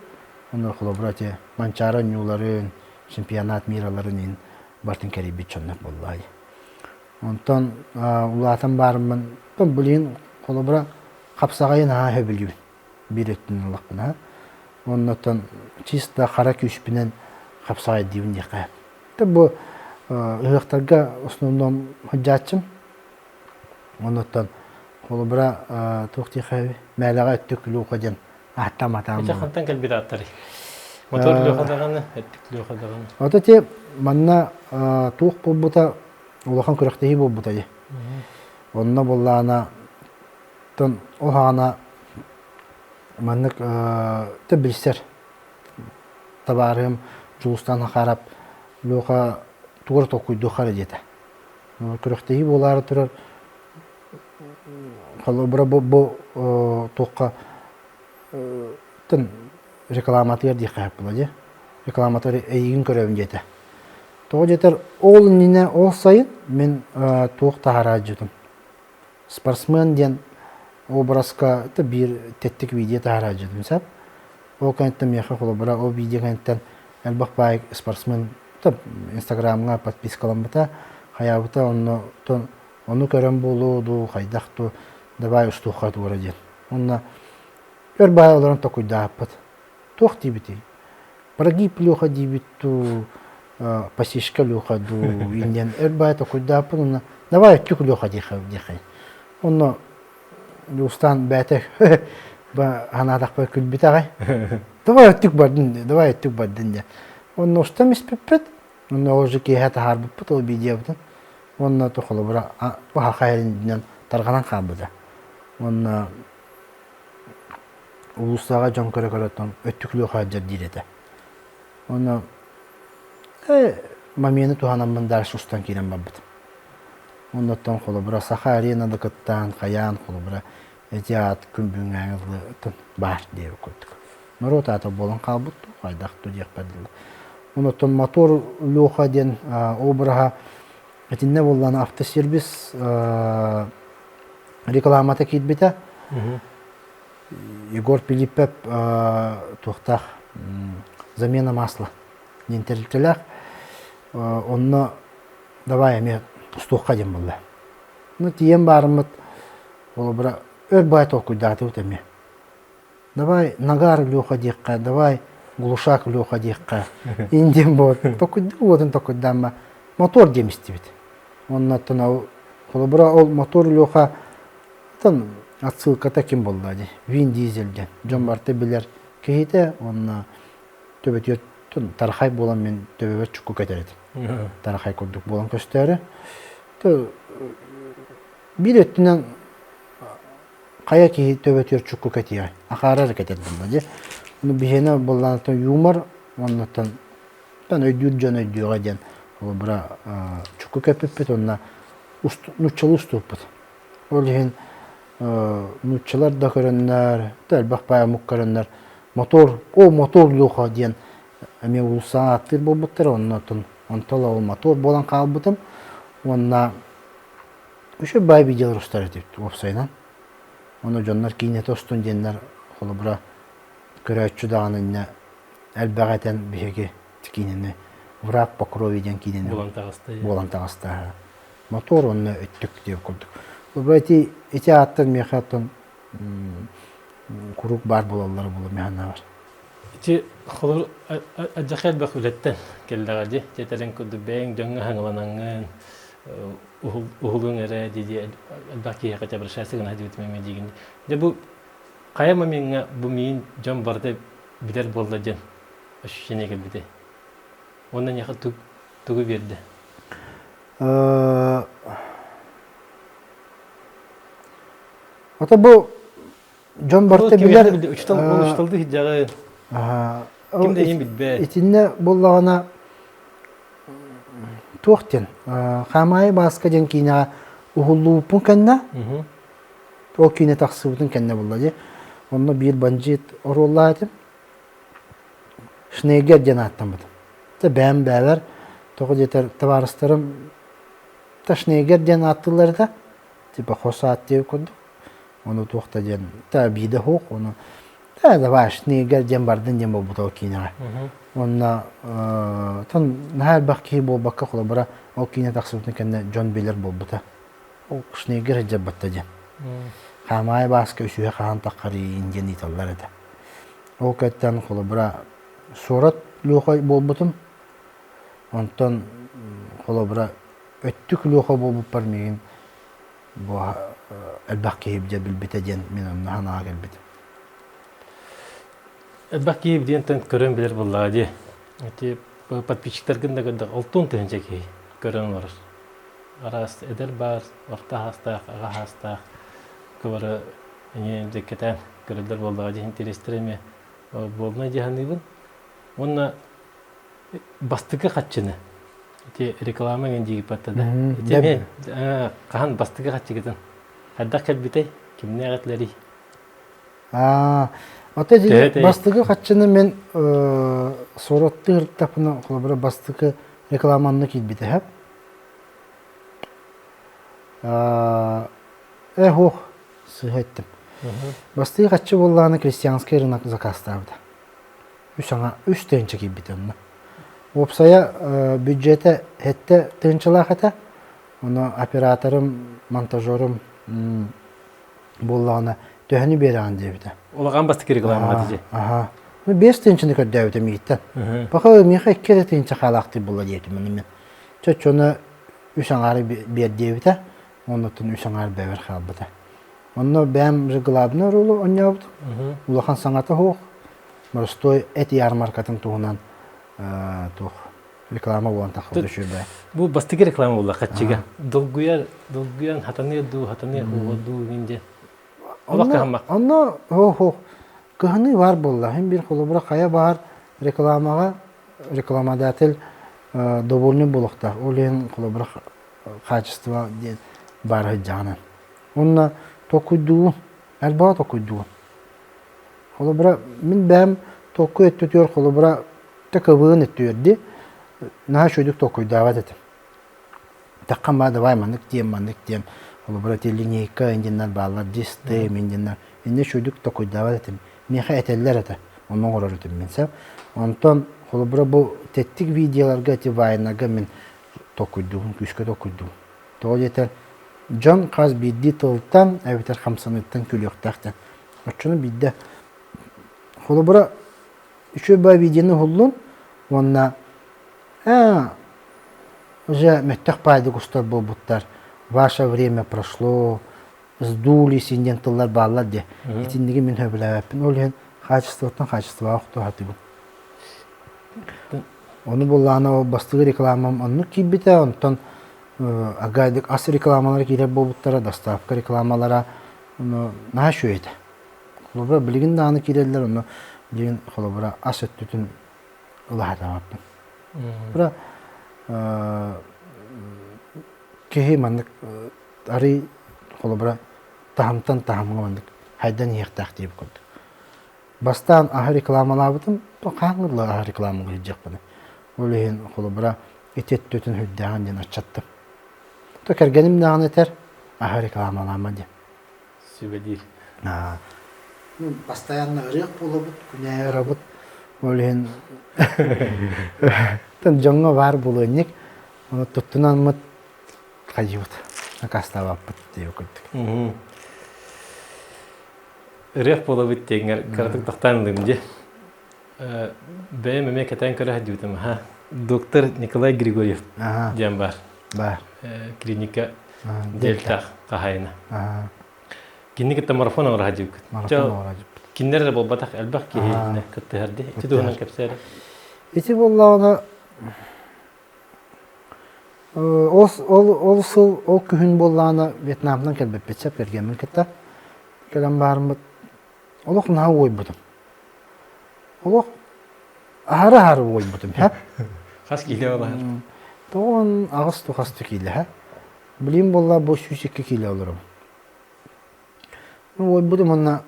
Onu xulu bura te mançara nyuların çempionat miraların in bartın keribi çonnak vallahi. Ondan ulatan barımın tam bulin xulu bura kapsagayın ha hebilgibin. Bir öttün Allah'ın ha. Ondan çista kara küçpinen kapsagay dibin yakayıp. Tabi bu ıhtarga основном hüccatçım. Ondan kolu bura toxti xavi мәләгә tökülü qojan. Ahtam atam. Echa xantan kelbi attari. Motor lüxadagаны, ettik lüxadagаны. Ota te manna tuq bulbuta ulahan kuraqtehi bulbuta je. Onna bollana ton ohana mannak te bilser. Tabarım Julustan harap loka tuğra tokuydu harajete. Kuraqtehi bolar turar. Kalau bu toka ten reklamatör diye kapıladı. Reklamatör eyin görevin jete. Toğ jeter ol nine olsayın men toğ taharajıdım. Sportsmen diyen obrazka da bir tettik video taharajıdım sap. O kanıtım yaxa kolabora o video kanıttan elbaq bay sportsmen da Instagram'a подпискалам bata hayabıta onu көрөн болуду хайдакту давай устуха туураден. Онна өр бай олорон токуйдааппат. Тох дибити. Прогиб лёха дибитту, пасишка лёха ду инден өр бай токуйдааппат. Онна давай тюк лёха дихай. Онна устан бәтек ба ханадак бай күлбитагай. Давай тюк бардын. Онна устам испеппет. Онна ожы кейхата харбыппат ол бидиябытын. Онна тохоло бара баха хайрын тарганан кабыда. Онна улустага жон көрөтөн өттүклүү хажар дирете. Онна мамени туханамын дарс устан кирен бабыт. Онна тон холо бара саха арена дакаттан каян холо бара этиат күнбүн аңызлы бар деп көттүк. Народ ата болон кабыт кайдакту деп бадылы. Онна тон мотор лоха ден обраха Этинне боллан автосервис рекламата китбите. Егор Пилиппеп тухтах замена масла. Нинтерилтелях. Онно давай эме стухка дем болла. Ну тием барымыт ол бара өр бай толкуйдаты утеме. Давай нагар лёха дикка, давай глушак лёха дикка. Индем бот. Токуйдамма. Мотор демистибит. Онна тана колобра ол мотор лёха тан отсылка таким болду. Вин дизелден. Жон барты билер кейте онна төбөт тун тархай болан мен төбөт чукку кетерет. Тархай көрдүк болан көстөрү. Bir öttүнөн кая ки төбөт чукку кетия. Акарар кетет болду. Уну бихена боллантан юмор оннотан тан өйдүр жөн өйдүгө ден. Ол бара чукку кеппет онна нуччал уступпут. Ол ген нуччалар да көрөннөр, телбак бая муккарыннар. Мотор луха ден эме улса аттыр болбуттар оннотун. Онтала ол мотор болан калбытым. Онна үшө бай видео рустар этип опсайнан. Оны жоннар кине тостун деннер ол бара көрөчү даганы элбагатен биге тикинене враг по крови ден киден. Болан тагыста. Мотор онны өттүк деп көрдүк. Бу эти аттар мехатон курук бар болалар болу механа бар. Ти холор аджахет бакулеттен келдагажы тетерен көдү бең дөңгө хаңлананган ухулун эре диди албаки хата бир шасыгын хадит меме деген. Де бу кая маминга бу мин жон барды бидер болду жен. Ошшене келбиде. Ondan yakın tuğu verdi. Ota bu John Bart'ta bilir. Uçtaldı hiccağı. Kimde yem bilbe. İçinde bollağına tuğten. Xamay baska jen kina uhullu pun kanna. O kine taksıbıtın kanna bolladı. Onunla bir bancit orolladım. Şneger jen attım. Da ben bäler toğu yeter tavarыстарым ташнегер ден атылар да типа хосат деп курдук. Onu туохта ден та биде хок onu та да баш негер ден бардын ден болбуту кинага. Онна тон нахал бакки болбакка холобара о кине таксыбытын кенне Джон Белер болбута. Ол кышнегер жабатта ден. Хамай баска үсүе хаан таккары инден италлар да. Ол кеттен холобара сурат лухай болбутум. Онтон холобара өттүк луха болуп бар меген бу элбакки хибде билбите ден мен онна хана келбит. Элбакки биден тен көрөн билер булла ди. Эти подписчиктер гында гында алтын тенжеки көрөн бар. Арас эдер бар, орта хаста, ага хаста. Кыбары эне декетен көрөлдөр булла ди интерестереме болмай жаһаныбын. Онна бастыгы катчыны. Эти реклама генди паттада. Эти кахан бастыгы катчыгытын. Хадда келбитей кимне агатлери. Ата же бастыгы катчыны мен сороттыр тапына холобра бастыгы рекламаны килбите хап. Хох сыйттым. Бастыгы катчы болланы крестьянский рынок заказтабыда. Үч тенче килбите онна. Опсая бюджете хетте тынчылахата. Оны операторым, монтажерым болланы төһөнү берән дебите. Олаган бастыгы реклама дije. Ага. Мен 5 тенчени көддөүтө миттен. Бака миха 2 тенче халакты болла дийти мен. Чөчөнө үшаңары бер дебите. Онутун үшаңары бевер халбыта. Онно бәм реглабны ролу онябыт. Улахан саңаты хок. Морстой эти ярмаркатын тугунан тух реклама болан тахып düşүрбай. Бу бастыгы реклама болла катчыга. Долгуян хатаны ду инде. Онно кыһыны бар болла. Hem bir холобра кая бар рекламадатель довольный болукта. Олен холобра качество бар жана. Онна токуду, алба токуду. Холобра мен бәм току өттүтөр холобра такабын өттүрдү. На шөйдүк току дават этим. Таккан давай мандык тем. Холобра линейка инденнер баллар дисте инденнер. Инде шөйдүк току дават этим. Меха этеллер это. Онун горор этим менсем. Онтон холобра бу теттик видеоларга тибайнага мен токуду, күскө токуду. Тоолетер Джон каз бидди тылтан, эвитер 50-тан күлөктактан. Очуну бидде холобра еще ба видеоны хуллун, онна уже меттех пайды густар болбуттар. Ваше время прошло, сдулись индентылар баллар де. Этиндиги мен хөбүлөбүн. Ол качество окту хатыгы. Onu болланы бастыгы рекламам онну кибите, онтон агайдык ас рекламалар кире болбуттара, доставка рекламалара наha şöyle. Холобра билигин даны киреллер, onu biligin холобра ас өттүтүн ылахата баптым. Бра кеһи мандык ари холобра тахамга мандык хайдан яктак деп көрдүк. Бастан ахы рекламалабытым, то каңырлы ахы рекламага жакпаны. Олehen холобра этеттөтүн хүддаган ден ачаттым. То кергеним даган этер ахы рекламалама деп. Sübedil. Постоянно ырык болобут, күнә работ. Олehen тан жаңга бар болойник. Аны туттунан мыт кайыбыт. Акастабаппыт деп көрдүк. Ырык болобут дегенер кырдык тактандым же. Бәйме кетен көрә дидем. Доктор Николай Григорьев дигән бар. Бар. Клиника Дельта кахайна. Кинник марафон радио. Марафон радио. Киндер болбатак албак ки кеттәрде. Тидонан кепсәр. Ити болланы ол күһүн болланы Вьетнамдан келбеп бетсеп бергенмен кетте. Келем барым. Олох на ой бутум. Олох ары ой бутум, ха? Хас киле алар. Тоон агыс тухасты киле, ха? Билим болла 502 киле алырым. Ой бутум онна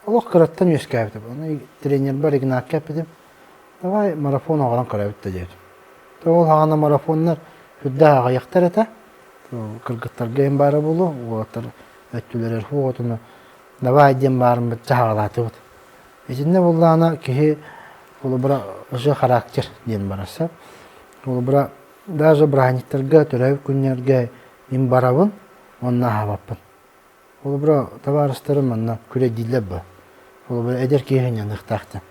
Олох кыраттан өскәптеп. Аны тренер бар игнак кәпедем. Давай марафон оғыран қарабытта дейді. Ол ғана марафонлар хүдді ағаяқтар әті. Кыргыттарға ең бары болу, оғаттар өттілер әрху оғытыны. Давай дем барын бұд жағалаты бұд. Етінде бұл ана кеге ол бұра ұжы характер ден барасы. Ол бұра даже браниттерге, түрәу күнерге ең барабын, онына хаваппын. Ол бұра таварыстарым онына күре дилеп бұл. Ол бұра әдер кегенен ұқтақты.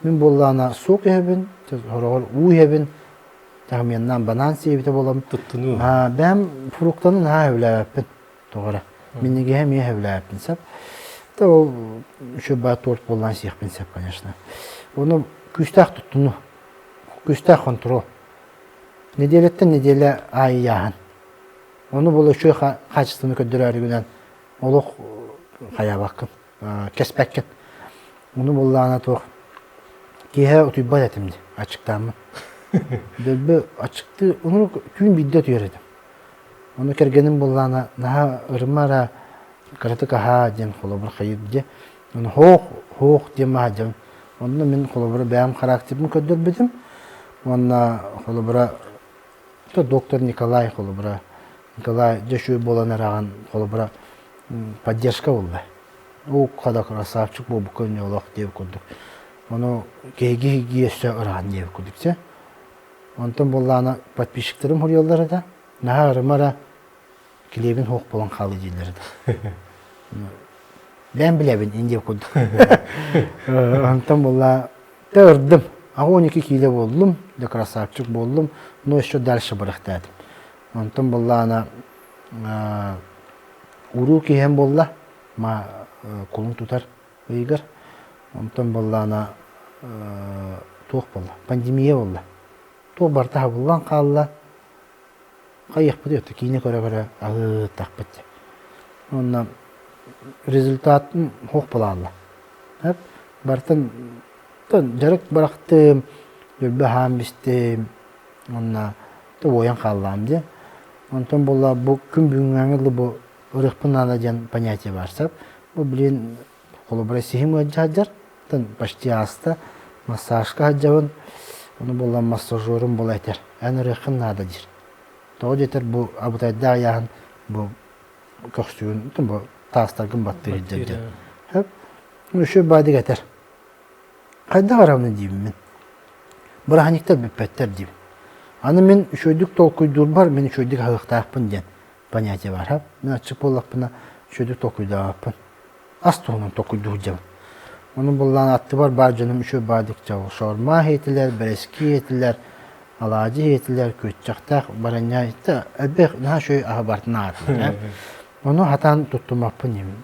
Мен бұл ана суқ ебін, хорағыр у ебін, тағменнан банан сейбіті болам. Тұттыну. Бәм фруктанын әвләппін тоғыра. Менеге әм әвләппін сәп. Ол үші ба торт болған сияқпін сәп, конечно. Оны күстақ тұттыну, күстақ контрол. Неделеттен неделе ай яғын. Оны бұл үші қачыстыны көддір әрігінен олық қая баққын, кәспәккен. Оны бұл ана тоқ. Кейе ұтыйбат әтімді, ачықтамын. Дөлбі ачықты, оны күн бидді түйередім. Оны кәргенім болғана, наға ұрмара қараты қаға ден қолы бір қайып де. Оны хоқ дем ағадым. Оны мен қолы бір бәйім характерін көддір бедім. Оны қолы бір доктор Николай қолы бір Николай жешуі болан әраған қолы бір поддержка болды. Ол қада красавчик бұл көне олақ деп көрдік. Оны кейге өсі ұраған деп көрдіксе. Онтан болғаны подписчиктерім ұрелері да, наға ұрымара келебін хоқ болан қалы дейлері да. Бән білебін, ендеп көрдік. Онтан болға, да ұрдым. Ағы 12 кейле болдым, да красавчик болдым, но еще дальше бұрықтадым. Онтан болғаны ұру кейен болла, ма қолын тұтар өйгір. Онтан болғаны тоқ болла, пандемия болла. Тоқ бартаға болған қалла, қайық бұды өтті, кейіне көре-көре ағы тақ бітті. Онна результатын хоқ бола алла. Бартын жарық барақтым, өлбі хам бістім, онна ойын қаллам де. Онтан болла бұл күн бүгінғаңылы бұл ұрықпын аладен понятие барсап, бұл білен қолы бірі сехим өджаджар, почти аста массажға хаджавын, оны болған массажорым бол әтер. Ән ұрықын нада дир. Тоғы жетер бұл абытайда аяғын бұл көксуын, бұл тастарғын баттыр еджаджар. Үші бадық әтер. Қайда қарауны деймін мен? Бұрағаниктер бүппәттер деймін. Аны мен үшөйдік толкуйдур бар, мен үшөйдік ағықтақпын ден понятие бар. Мен açık болақпына үшөйдік толкуйдағаппын. Ас туғынан толкуйдур жауын. Onun bullan attı var canım şu badıkça şorma heytiler, bereski heytiler, alacı heytiler, köççakta baranya heytiler. Elbek daha şöyle ahabartına atılır. Onu hatan tuttum apın yemin.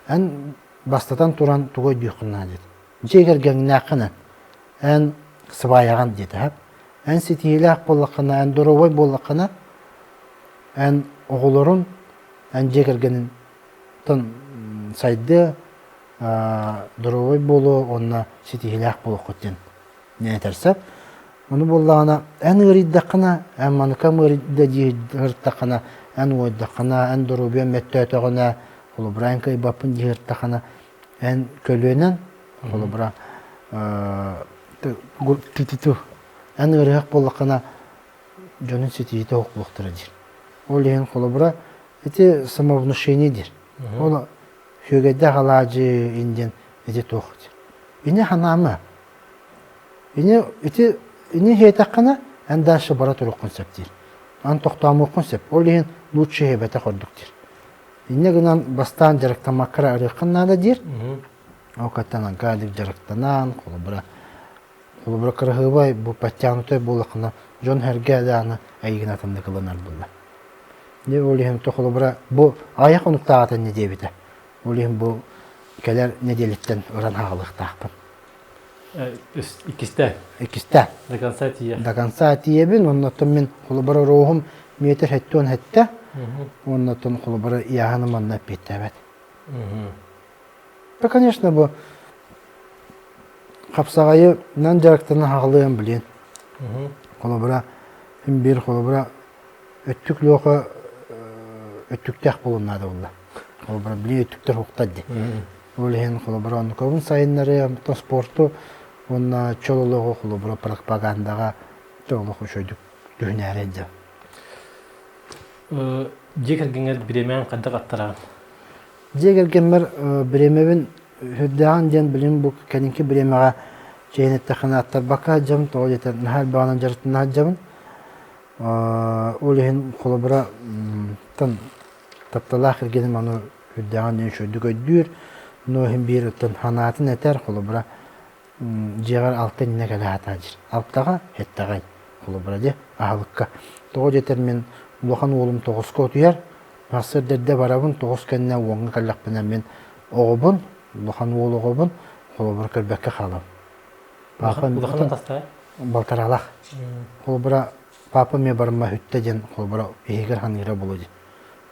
En bastatan turan tuğay düğünler dedi. Ceger gengnakına, en sıvayagan dedi hep. En sitihilak bollakına, en dorovay bollakına, en oğulurun, en ceger genin tan saydı. Дұрывай болу, онына сетихилях болу құттен. Не етерсеп, оны болағына ән ғыриддақына, ән манықам ғыриддақына, ән ойдақына, ән дұрубен мәтті өтіғына, қолы бұра ән кайбапын дегірдақына, ән көлуенен, қолы бұра түтіту, ән ғырияқ болақына жөнін сетихиті оқ бұқтыры дер. Ол ең қолы бұра, әте самовнушение дер. Ол Хөгәдә халаҗы инден эте тохт. Ине ханамы. Ине хәйтәккәнә әндәше бара туры концептир. Ан тохтамы концепт. Ол ен лучше хәбәтә ходуктир. Ине гынан бастан директор макра арыкканна да дир. Окатан гадик директорнан, қолы бара кыргыбай бу паттянутай булакына жон хәргә даны әйгенә тынды кылынар булды. Не ол ен тохлы бара бу аяк унуктагата не дебите. Олим бұл кәлер неделеттен ұран ағылық тақпын. Икісті? Икісті. Даканса тие? Даканса тиебін, оннаттан мен қолы бары роғым метр хәттен хәтті, оннаттан қолы барыияғаным анна петті әбәд. Конечно, бұл қапсағайы нан жарықтарына ағылығын білен. Қолы бары, бір қолы бары өттік лоқы өттіктәқ болынады олда. Ол бір біле өттіктер ұқтады. Ол ең қолы бір оны көбін сайынлары, спорту, онна чололого холобро пропагандага толох шойдук дүнәре дә. Жекергеңер биремен кадак аттара. Жегергемер биремебин хүддәгән ден билим бу кәнинки биремага чәйнәттә ханаттар бака җам тоҗетә нәһәл баган җартына җам. Олehen холобра тан тапталах кергән аны хүддәгән ден шойдук өдүр. Но хим бир тан ханатын әтәр холобра жегар алтын не кәлә атаҗыр. Алттага хеттагай холобра де ахлыкка. Тоҗетер мен улахан улым 9 отуяр. Насыр дәрдә барабын 9 кәннә уңга каллакпына мен огыбын, улахан улыгыбын холобра кәрбәккә халам. Улахан таста. Балтаралах. Холобра папа ме барма хүттә ден холобра егер ханыра булды.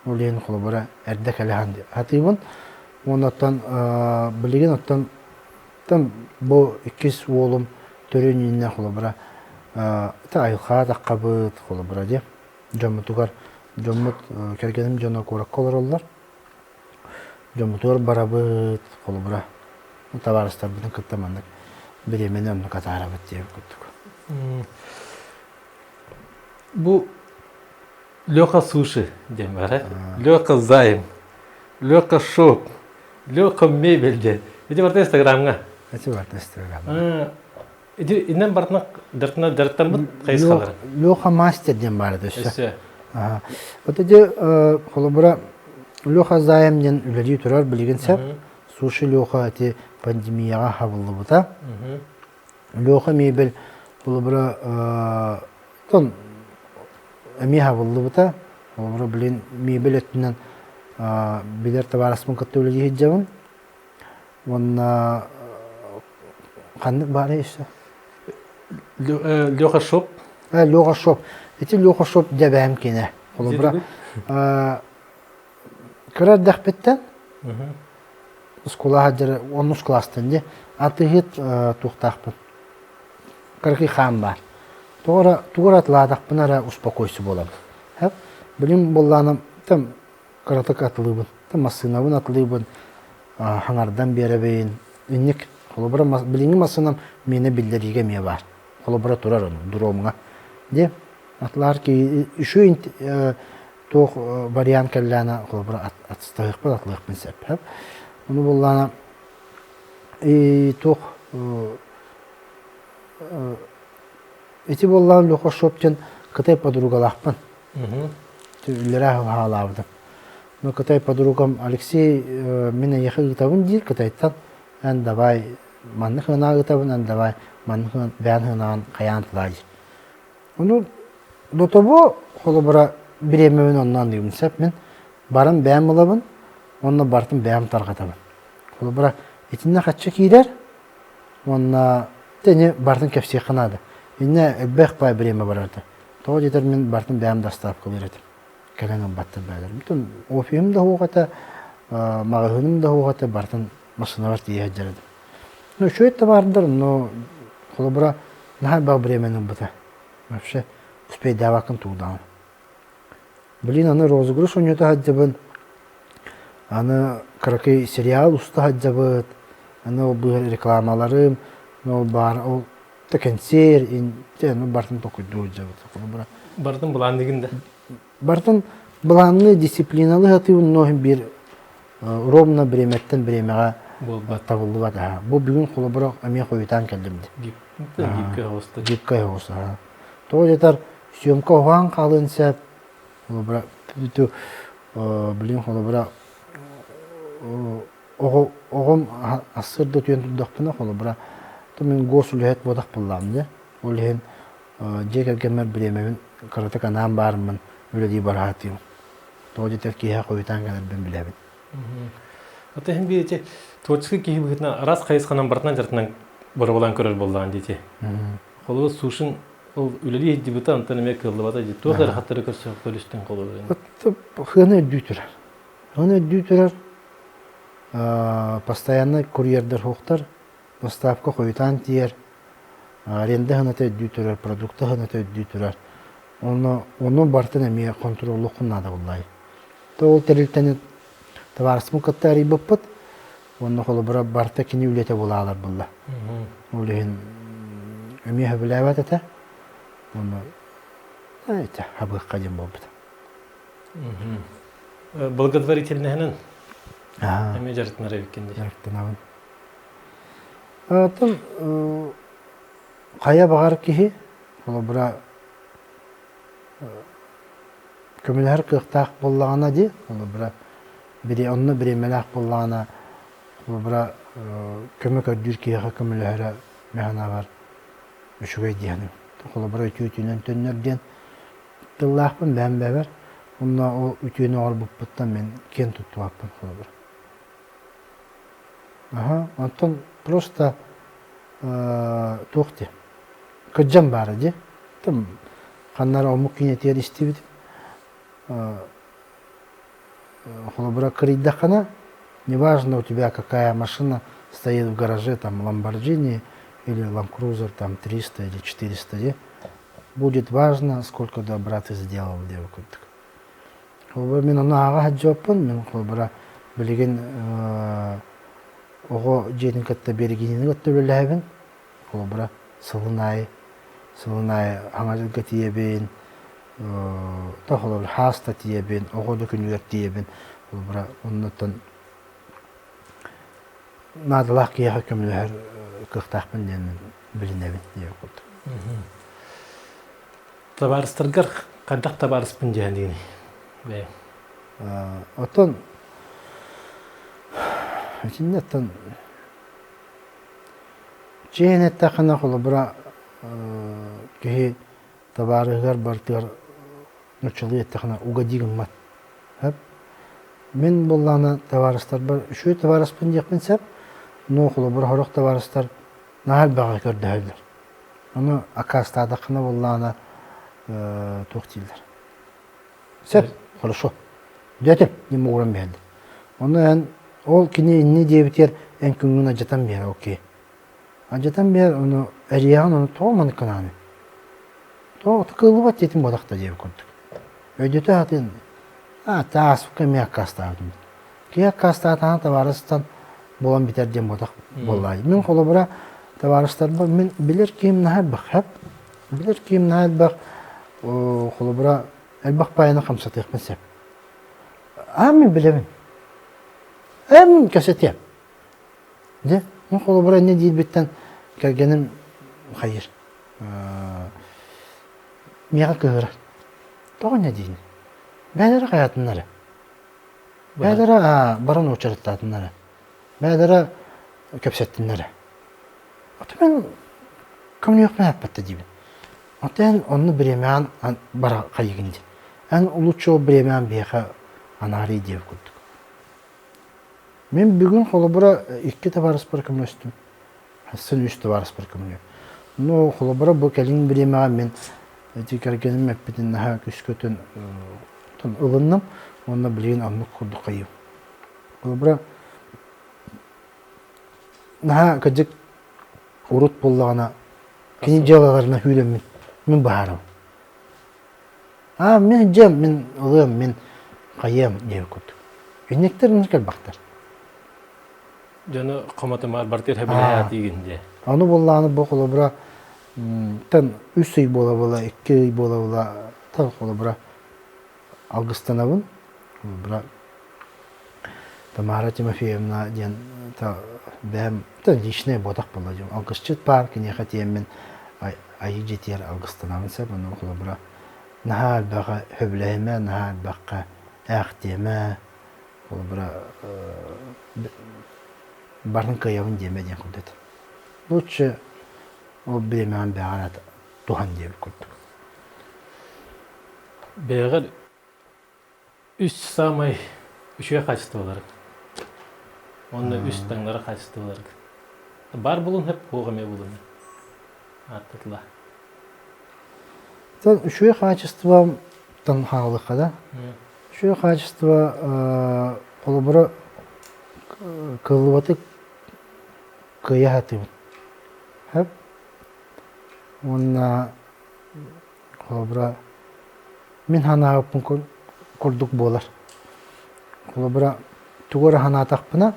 Олен холобра әрдә кәлә ханды. Атыбын оннан билеген оттан там бу 2 улым төрөнүнә холобра та айха таққабыт холобра де. Жомутугар жомут кергеним жона корак колороллар. Жомутугар барабыт холобра. Таварыстар бүтүн кыттамандык. Биременен онну катарабыт деп көттүк. Бу Лёха суши дем бар. Лёха займ. Лёха шоп. Лёха мебелде. Эти бар Инстаграмга. Эти бар Инстаграмга. Эти иннен бартна дырттан бут кайсалар. Лёха мастер дем бар дөсө. Эсе. Вот эти холобра Лёха займ ден үледи турар билгенсе. Суши Лёха эти пандемияга хабылды бута. Лёха мебел холобра тон эмиха булды бута. Холобра билин мебел өттүнөн билер табарасмын кытты үледи хиджабын. Онна кандык бар эше. Лёха шоп. Лёха шоп. Эти Лёха шоп дебем кине. Холобра кырар дахпеттен. Скула хаджар оннус класстан де атыгыт тухтахпын. Кыркы хам бар. Тугара атладахпын ара успокойсы болам. Хап билим болланым там каратак атылыбын. Там масынабын атылыбын. Хаңардан беребейин. Инник холобра билинги масынам мени билдериге ме бар. Холобра турар оны дуромга. Де атлар ки үшү тох вариант келлана холобра атстайыкпын атлыкпын сеп. Хап onu bollana toq eti bollan Лёха шопчен кытай подругалахпын. Түлләре халавды. Но кытай подругам Алексей менә яхы гытабын дир кытайдан. Ан давай манны хына гытабын, ан давай манны бән хынан каян тылай. Onu до того холобра биремебен оннан дигән сәп мен барым бәм булабын. Онна бартын бәм таргатабын. Холобра этинне хатчы кидер. Онна тене бартын кепсе кынады. Инне бәх пай биреме барады. Тоғы жетер мен бартын бәм дастап кылырды. Кәләңем баттыр бәдер. Бүтін офием да хугата, магазиным да хугата бартын машина бар тие хаджарады. Ну шөйт та бардыр, но холобра нахал баг биременин бута. Вообще успей давакын тугдан. Блин, аны розыгрыш ойнөтө хаджабын. Аны кыркы сериал уста хаджабыт. Аны бу рекламаларым, но бар ол текенсер, ну бартын токуйду хаджабыт. Бартын булан дегенде. Бартын буланны дисциплиналы хатыбын, но бир ровно биреметтен биремега табылды бат. Бу бүгүн холобра ами койтан келдимди. Гипке хоста. Гипке хоста. То жетер съемка оған калынса холобра бүтү билин холобра огом асырды түйөндүдөхпүнө холобра то мен госулет бодак булламды. Олен жегергемер биремебин каратак анам бармын. Үледи баратым. То жетер кия койтан келер бен билебин. Ата хем бите творческий киһи бытна раз кайсханан бартынан жартынан борболан көрөр болдан дите. Холы сушин ол үледи дибута антанеме кылды бата дит. Тохтар хаттары көрсө полистен колу. Хыны дүтүр. Хыны дүтүр. Постоянно курьердер хоктар доставка койтан тиер. Аренда хыны дүтүр, продукты хыны дүтүр. Onu бартын эме контроллук надо буллай. То ол терилтени товарсмы кытта рибыппыт. Onu kolubura barta kini ülete bulalar bulla. Ulehin ömiye hübülevet ete. Onu ete habık kadim bolbut. Благотворительныһынан Ага. эме жарытнара беккенде. Жарыктанабын. Атын кая багар кихи колубура көмүлөр кыктак боллагана ди. Колубура бири онну бири мелак боллагана колубура көмөк өдүр киха көмүлөрө механа бар. Үшүгөй дияны. Колубура үтүнөн төннөрден тыллахпын бәмбәбер. Онна о үтүнө орбуптан мен кен туттуаппын колубура. Ага, Антон просто тухти. Кыджам бары ди. Там ханнар омук кинетер истибит. Холобра криддахана. Неважно у тебя какая машина стоит в гараже, там Lamborghini или Land Cruiser, там 300 или 400, ди. Будет важно, сколько добра ты сделал девку. Холобра мен оны ага хаджоппын, мен холобра билеген ого жетин катта бергенini катта билебин. Холобра сылынай аңажылга тиебин. Та холобра хаста тиебин, ого дөкүнүгөр тиебин. Холобра оннотон надалак кияха көмүлөр кыктакпын ден билинебин деп курдук. Табарыстыргар кандак табарыспын жаандыгыны. Бе. Отон Чиннеттен чейнетте қана холобра кеһи табарыгар бартыр нучулы қана угадигин мат. Мен боллана табарыстар бар, үшү табарыспын жекпен сеп, но холобра хорок табарыстар нахал бага көрдөйлөр. Аны акастада қана боллана тоқтилдер. Сеп, хорошо. Дете, не могу белди. Оны ол кини инни дебитер эн күнгүн ажатан бер, окей. Ажатан бер, оны эрияган оны тооман кананы. То кылыбат детим бодакта деп көрдүк. Өйдөтө атын таас кеме акастадым. Ки акастатан табарыстан болан битер дем бодак боллай. Мен холобра табарыстар бар, мен билер ким нахал бак, билер ким нахал бак, холобра элбак пайына камсатык месеп. Мен билебин. Мен көсетем. Де, мен холобра не дейт биттен кергеним хайыр. Мега кыгыра. Тоғы не дейін? Бәдері қаятынлары. Бәдері барын очырыттатынлары. Бәдері көпсеттінлары. Оты мен көмін өкмен әппәтті дейбін. Оты ән оны біремеан бара қайығын дейін. Ән ұлучы біремеан бейқа анары дейіп күрдік. Мен бүгін холобра 2 табарыс бір көмін өстім. Сын 3 табарыс бір көмін өстім. Но холобра бұл кәлін біремеан мен Тикергеним мәппетин наха күскөтөн ылынным, онна билген анны курду кайым. Холобра наха кыжык урут боллагана кини жалаларына хүйлем мен баарым. Мен жем, мен ылым, мен кайым деп көрдүк. Өнектер ныкер бактар. Жана каматымар бартер хабилая дегенде. Аны боллаганы бу холобра тан 3 ай бола, 2 ай бола, та холобра Августанабын. Холобра Тамара Тимофеевна ден та бәм та личный бодак бола жем. Августчет парк не хотем мен ай жетер Августанабын сеп, аны холобра нахал бага хөблеме, нахал бакка ахтеме. Холобра барын каявын деме ден кудет. Лучше o bilemeyen bir alet tuhan diye bir kurduk. Beğer 3 samay 3'e kaçtı olarak. Onda 3 tanlara kaçtı olarak. Bar bulun hep hoğame bulun. Attıkla. Tan üçüye kaçtıva tan hağlıkada. Üçüye kaçtıva kolubura kılıvatı kıyahatı. Hep Онна холобра мен хана апын курдук болар. Холобра тугора хана тақпына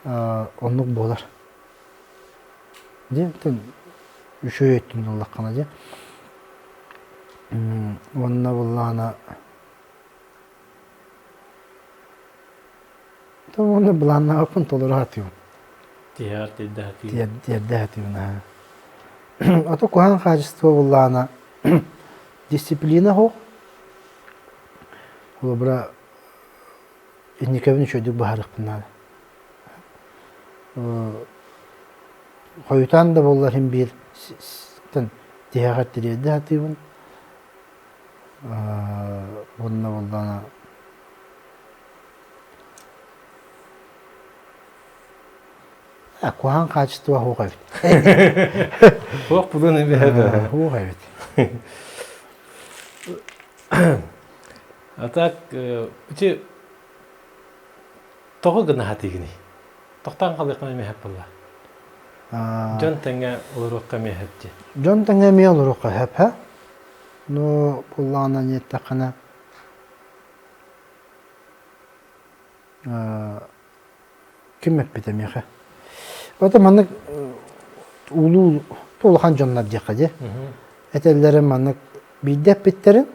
онлук болар. Де, тен үшөй өттүн оллаққана де. Онна боллана там оны буланна апын толор атыйын. Тияр деддати. Дерде атыйын. Ото кухан качество боллана дисциплина хо. Ол бра инникебин чөйдүк баарык биннады. Хойтан да боллар хим бир тен тиягат дерде атыйын. Онна боллана кухан качество хо кайбыт. Хох будун эбе. Хо кайбыт. Атак үчи того гына хатигини. Токтан калыкмай мехеп болла. Жон теңе олорукка мехепти. Жон теңе ми олорукка хеп, ха? Но буллана нетта кана ким меппете меха. Ото маннык улуу толухан жоннар жакка же. Этеллери маннык бидеп биттерин,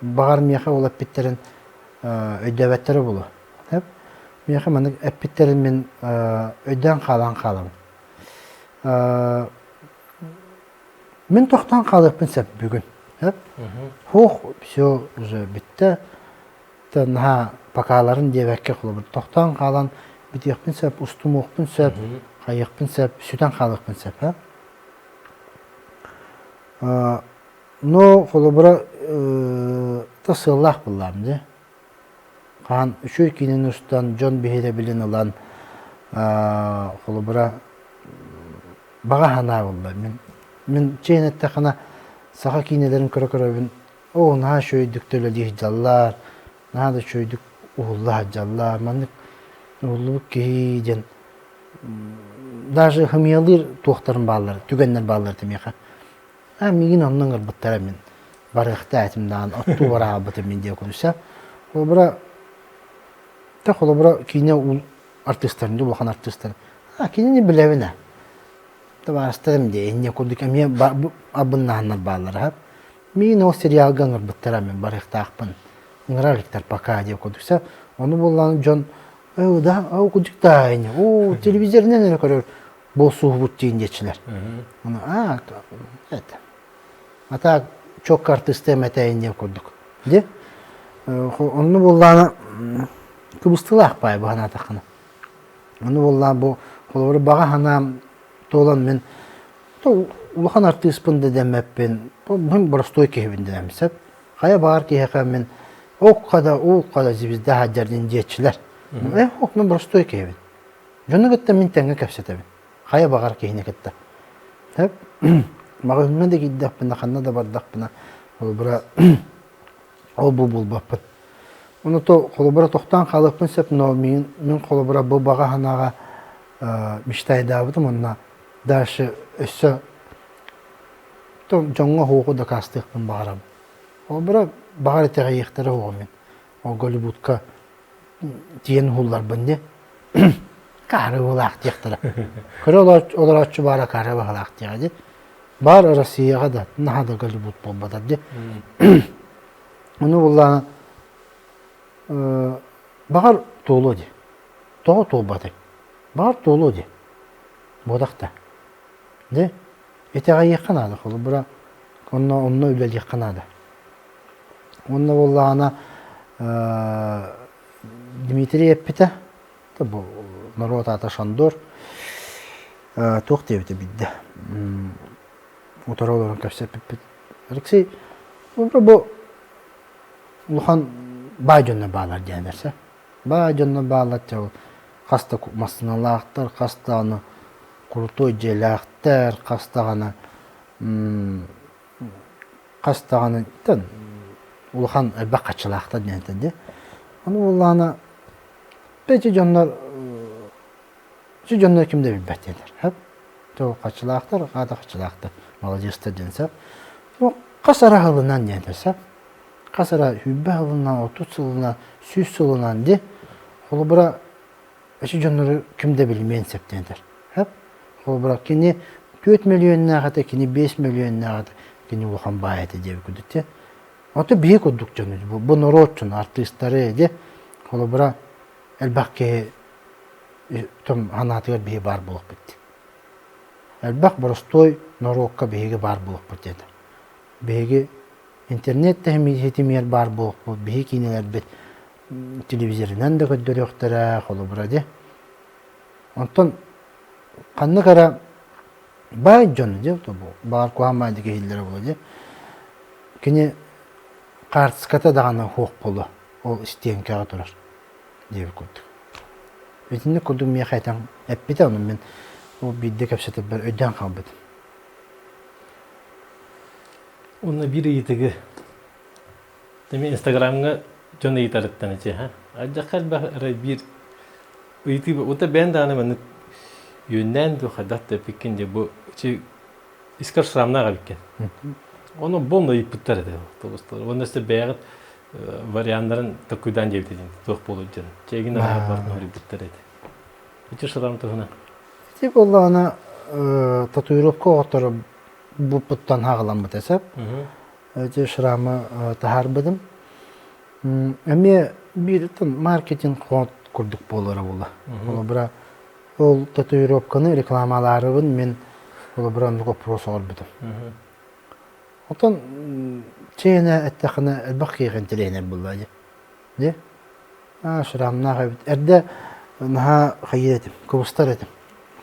багар меха олап биттерин өйдөбөттөрү болу. Хеп? Меха маннык эппиттерин мен өйдөн калам. Мен токтан калыппын сеп бүгүн. Хеп? Хох, все уже битте. Тана пакаларын дебекке кылып, токтан калан битекпин сеп, устумокпун сеп, кайыкпын сеп, сүтөн калыппын сеп, ха? Но холобра тасыллах буллам же. Кан үшөй кинен устан жон бихире билин алан холобра бага хана булла. Мен чейнетте кана саха кинелерин көрө-көрөбүн. О, на шөйдүк төлө дих жаллар. На да шөйдүк улла жаллар. Мандык уллук кейден даже хымиялыр тоқтарын баллар, түгеннер баллар демеха. Мигин оннан ырбыттара мен барыхта атымдан отту бара бытым мен деп көрсө. Ол бара та холобра кине ул артисттер, улахан артисттер. Кине билебине. Табастырым де эне көрдүк эме абыннанар баллар ха. Мигин о сериалга ырбыттара мен барыхта акпын. Ыңыралыктар пока деп көрсө, onu боллан жон да, окудук да эне. О, телевизорден эле көрөр. Болсу бут дейиндечилер. Это. Ата çok артисте метейин деп көрдүк. Де? Onu болланы кыбыстылак бай бана такына. Onu боллан бу колору бага хана толан мен то улахан артистпын демеппен. Бу простой кебин демсеп. Кая бар кеха мен о када зибизде хаджардын жетчилер. Ох мен простой кебин. Жона кетте мен теңге кепсетебин. Кая багар кehine кетте. Хеп. Мага мен де гиддаппын, ханна да бардакпына. Ол бара ол булбаппын. Оны то колобра токтан калыппын сеп, но мен колобра бу бага ханага мечтайдабытым, онна дальше өссө то жоңго хогу да кастыкпын багарам. Ол бара багар этегейектери хогу мен. Ол Голливудка тиен хуллар бынде. Кары улак тектера. Көрө олар ачы бара кары улак тегеди. Бар Россияга да нахада Голливуд болбадар де. Onu булланы багар толу де. Тоо толбады. Багар толу де. Бодакта. Де? Этега якынады кылы бара. Онно үлел якынады. Онно булланы Дмитрий Эппите. Бу народ аташандор. Тох дебите бидде. Моторолорун кепсеп. Рексей бу улахан бажонна баалар дегендерсе. Бажонна баалат жау каста масыналаактар, кастаны крутой желактар, кастаганы тен улахан бакачылаактар дегенде. Аны уланы пече жоннор кимде билбеттелер. Хеп. То качылаактар, када качылаактар. Молодецтер денсеп. Ну, касара хылынан дегендерсе. Касара хүббе хылынан, 30 жылынан, 100 жылынан де. Ол бара Eşi canları kimde bilmeyen septendir. Hep o bırak kini 4 milyon nağata, kini 5 milyon nağata, kini ulan bayatı diye kudütte. Ota büyük olduk canı. Bu norotçun artistleri edi. Ola bırak elbette tüm hanatıyor bir bar bulup bitti. Elbette prostoy norokka bir bar bulup bitti. Bir internette hem yetim bar bulup bir kineler bit televizyondan da gönderiyorlar ola bırak de. Ondan kanlı kara bay canı diyor bu. Bar kuamaydı ki hillere buladı. Kini kartskata dağına hoq bolu. O isteyen kağıt olar. Diye kurduk. Bütünlük kurdum ya kaytan. Hep bir de onun ben o bir de kapsatı bir öden kalmadı. Onunla bir iyitigi. Demin Instagram'a John eğitarıttan içe ha. Acakal bir iyitigi. O da ben de anlamadım. Yönden de hadat da pikinde bu içi iskar şramna gabikken. Onu bomba iputlar edi. Dostlar. Onun işte beyaz variantların takıdan cevdet edin. Doğru bulucan. Çegin de hayat var nuri iputlar edi. İçi şram tuhuna. Tip Allah ana tatuировка oturup bu puttan hağlanma desep. İçi şramı taharbadım. Ama bir marketing kod kurduk bolara bola. Ola bira ol tatuировканы reklamalarını men ola bira nuko prosa orbidim. Otan çeyne ettakını elbaki gentileyne bulladı. De? Şıramna gayet. Erde naha hayyetim, kıvıstar edim.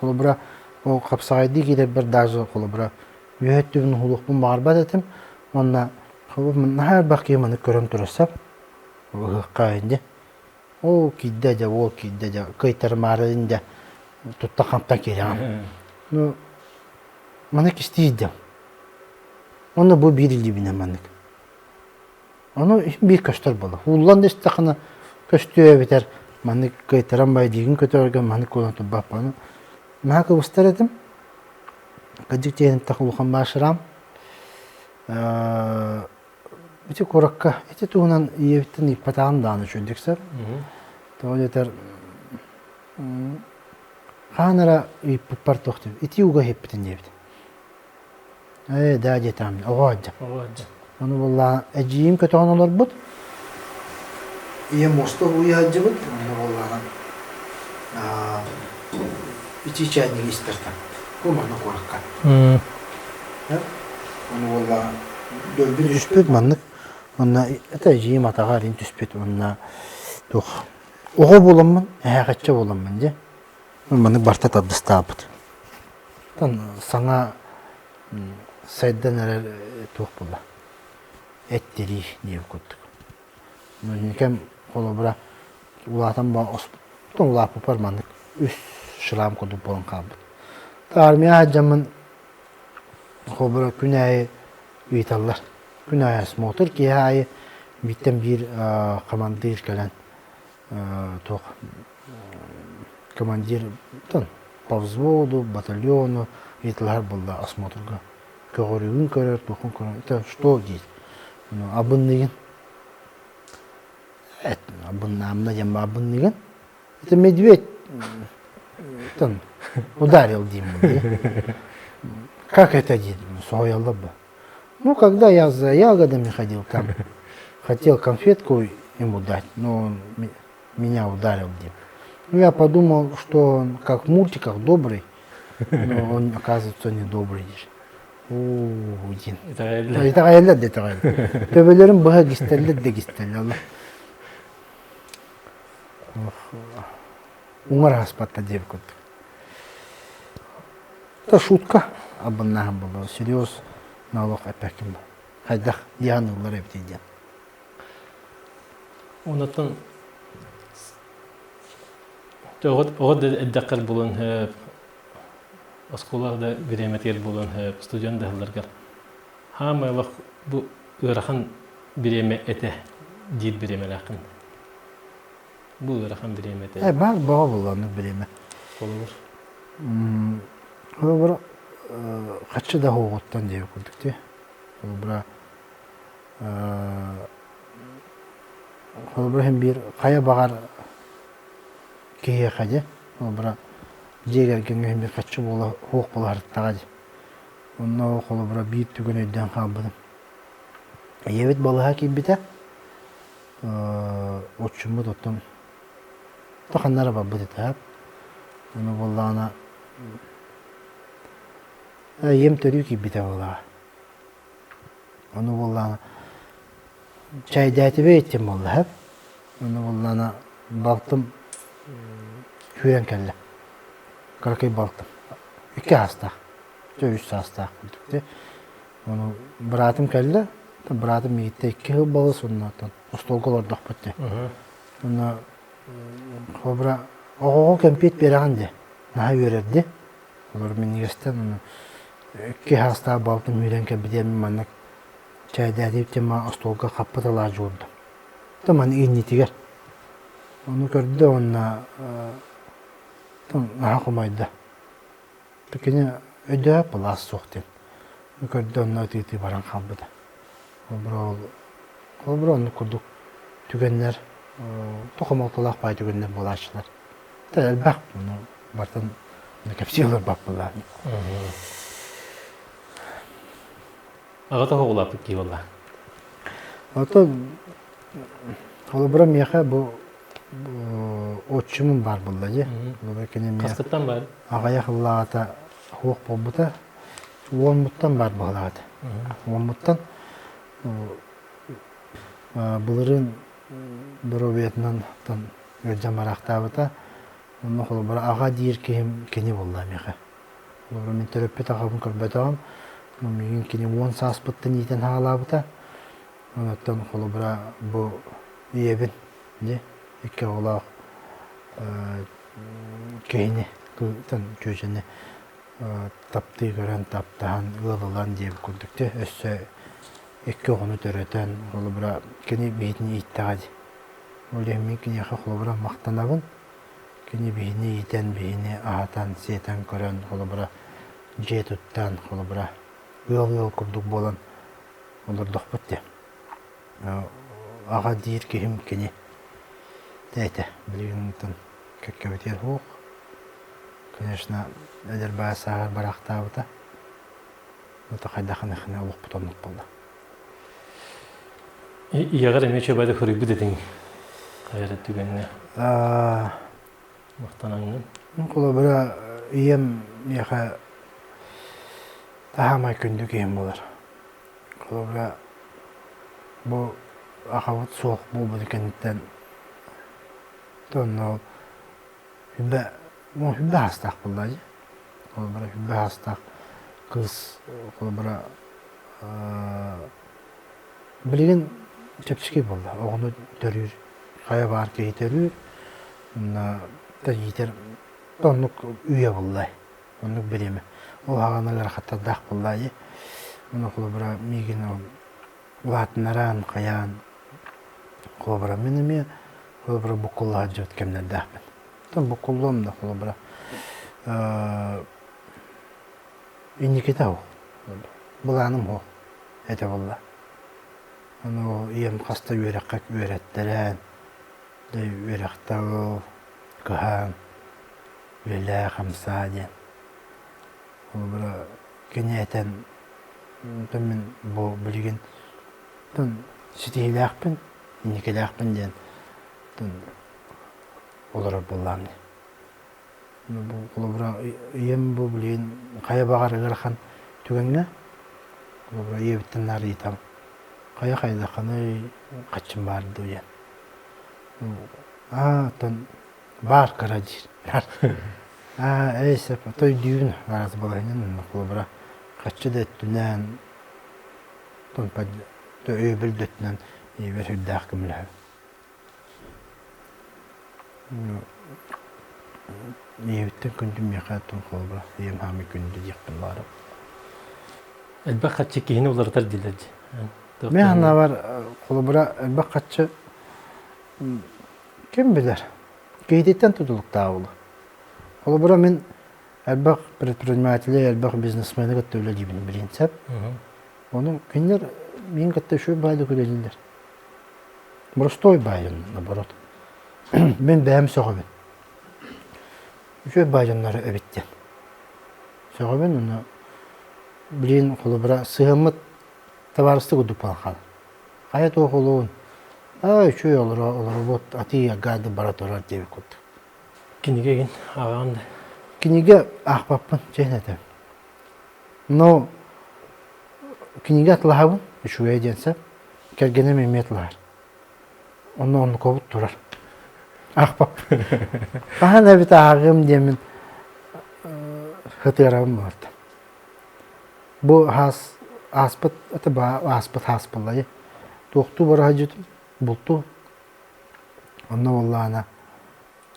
Ola bira o kapsaydı ki bir dağcı ola bira. Yühettübün huluq bu mağarbat edim. Onunla naha baki manı körüm turasap. Kayındı. O kiddece, o kiddece. Kaytar mağaralinde tutta kamptan keliyam. Manık istiydim. Onu bu bir ilgi bine manık. Onu bir kaçtar bolu. Ulan da istakını kaçtıyor biter. Manık kaytaran bay digin kötü organ manık olan tu bapanı. Mahaka ustar edim. Kacık diyelim takılıkan başıram. İti korakka, iti tuğunan yevitten ipatağın dağını çöndüksem. Doğru yeter. Kanara ipupar tohtu. İti uga hepten yevdi. Daha jetam. Oğa acı. Onu valla eciyim kötü olur bud. İyi mosta uya acı bud. Onu valla içi çayını isterken. Kumana korakka. Onu valla dövbün üspüt manlık. Onunla eciyim atağarın üspüt. Onunla tuh. Oğa bulamın, hakatça bulamın diye. Manlık barta tadısta bud. Sana saydan neler tuh bulla. Ettiri diye kuttuk. Nünkem kolu bura ulatan ba osbutun ula puparmandık. Üst şıram kudu bolun kaldı. Tarmiya hacamın kolu bura günahı üyitallar. Günahı asmotur ki hayı bitten bir komandir gelen tuh komandir повзводу, батальону üyitallar bulla asmoturga. Körüğün körür, dokun körür. İşte что değil. Abın деген. Evet, abın namına cemba abın деген. Это медведь. Ударил Диму. Как это делать? Соялда бы. Ну, когда я за ягодами ходил, там хотел конфетку ему дать, но он меня ударил Дим. Ну, я подумал, что он как в мультиках добрый, но он, оказывается, не добрый. Din. İtağayırlar da itağayırlar. Tövbelerim baha gisterler de gisterler Allah. Umar haspatta diye kuttuk. Da şutka. Abunnahan bulu. Seriyoz. Nalok epekim bu. Hayda. Diyanırlar evdeyden. Ondan o da eddakar bulun Oskolarda biremetel bulan stüdyon dahlargar. Hama vak bu ırahan bireme ete dil bireme lakın. Bu ırahan bireme ete. Ben bağa bulanı bireme. Olur. Onu bura kaçı da hoğuttan diye kurduk diye. Onu bura hem bir kaya bağar kiye kaca. Ол бара жегер генге bir kaçı bola hoq bolar tağadı. Onunla okulu bura bir tügün ödden kalbıdım. Evet balığa ki bite. Oçumu tuttum. Takanlara babıdı hep. Onu bollağına yem törüyor ki bite bollağa. Onu bollağına çay dağıtıve ettim bollağa hep. Onu bollağına baktım hüyen kelle. Karakay baktım. 2 hasta. 3 hasta kurduk. Onu bıraktım kelle. Bıraktım yiğitte 2 yıl balı sonundan. Ustolgalar dağıttı. Onu kobra o kempet berağındı. Naha yörerdi. Olur beni göster onu. 2 hasta baktım hüyen kelle biderim mannak. Çay dağıtıp tema ustolga kapatalar jordum. Tamam iyi nitiger. Onu gördü onunla naha kumaydı. Peki öde balas soğuktu. Onu gördü onunla öteti baran kalmadı. O bura onu kurduk. Tügenler, tokumaltılak pay tügenler bulaştılar. Tel bak bunu bardan kapsiyorlar bak bunlar. Ağata hoğulapık ki valla. Hatta o bura miyaha bu oçumun var bulladı. Bu bekene miyaha. Kaskıttan bari. Ağaya hıllağata hoğuk bulbuda. Uonmuttan var bullağata. Uonmuttan Bulurun Borovietnan Ödem Maraqtabıta onun kolu bara ağa dir keni bolla mexe. Olur min terapet ağabın körbetağım. Min keni 10 saspıttın iten halabıta. Ondan kolu bara bu yebin de iki ola keni tan köjene taptı gören taptan ılalan diye kurduk de össe iki onu töreten kolu bara keni beyni ittihadi. Öyle mümkün yaha kolu bara maqtanabın. Kini bihini yiten bihini ahatan seytan kören kolu bara jetuttan kolu bara yol kurduk bolan olur doqpatdı. Ağa dir kihim kini deyte bilgininden kökkebeter hoq. Конечно, эдер басагар барактабыта. Ота кайдахын ихне улук бутонлук болду. Ияғар эмече байды хөрүбү дедиң. Кайрат түгенне. Мактанаңнын. Кулу бира ием яха тахамай күндүк ием болар. Кулу бира бу ахавыт соқ болбуду экендиктен тонно Hübbe hastaq bulladı. Kolu bira hübbe hastaq kız kolu bira bilgin çepçiki buldu. Oğunu törür, kaya var ki törür. Ona da yiter. Onluk üye bulladı. Onluk bilimi. O hağanalar hatta dağ bulladı. Onu kolu bira migin o vatnaran kayan kolu bira minimi kolu bira bu kullaha cıvıt kemden dağ. Bu kullum da kolu bira. İndikete o. Bulanım o. Ete valla. Onu iyem kasta yürekak öğrettiren. Yürekte o. Kıhan. Vela kamsa diyen. Kolu bira. Geniyeten. Tümün bu bilgin. Tüm sitihilakpın. İndikilakpın diyen. Tüm olarak bulandı. Bu kolu bira iyem bu bilgin kaya bağır ıgırkan tügenge kolu bira iyi bittinler yitam. Kaya kayda kanı kaçın vardı diyen. Ton bağır karacır. Eyse toy düğün arası balayının kolu bira kaçı da ettinden ton pad to öbül dettinden iyi bir hüddağ kımlar. Yevitten kündüm yakatın kolba. Yem hami kündü yakın varım. Elbaq kaçı kihini ulartar dilerdi. Mehana var kolbura elbaq kaçı kim bilir? Geydetten tutuluk dağılı. Kolbura men elbaq предприниматель, elbaq biznesmeni kattı öyle dibini bilinsep. Onun günler min kattı şu baydı küleliler. Prostoy bayım, naborot. Ben beğem soğubim. Üçü bacanları öbitti. Sonra ben onu bilin kolubra sığımı tavarıstı kudup alkal. Hayat o koluğun. Üçü olur bu ati gadı baratorar diye kut. Киниге ген ағағанда. Kiniga ahbapın cehnetem. No kiniga atlahabın üçü edense kergene memetler. Onu kovut durar. Ahbap. Kahana bir ağım demin hıtırağım vardı. Bu aspıt aspıt haspılayı. Doktu var hacıdım. Buldu. Onunla vallahi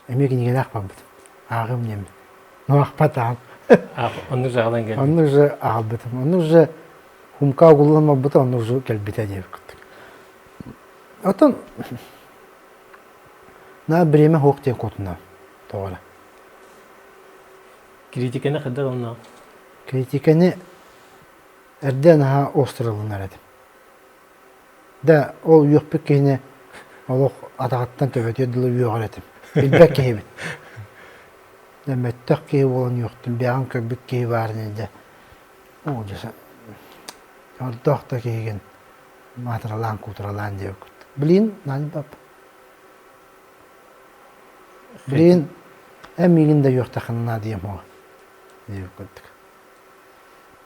emek niye ahbaptım. Ağım demin. No ahbat ağım. Onu жағалан келді. Onu уже ağabeyim. Onu уже humka kullanma bu da onu уже gelbite diye kuttuk. Atan na birime hoq diye kutuna. Doğru. Критиканы қадда қалына. Kritikeni erden ha osturalınlar edim. Da ol yok bir kine oluq adağattan töbetiyor dilı yoğur edim. Bilbek kehibin. Demet kehib olan yoktum. Bir an köbük kehib var neydi. O cesa. Ordak da kehigin. Matralan kutralan diye kuttuk. Bilin nani bab. Bilin emigin de yok takınına diyem o. Diye kuttuk.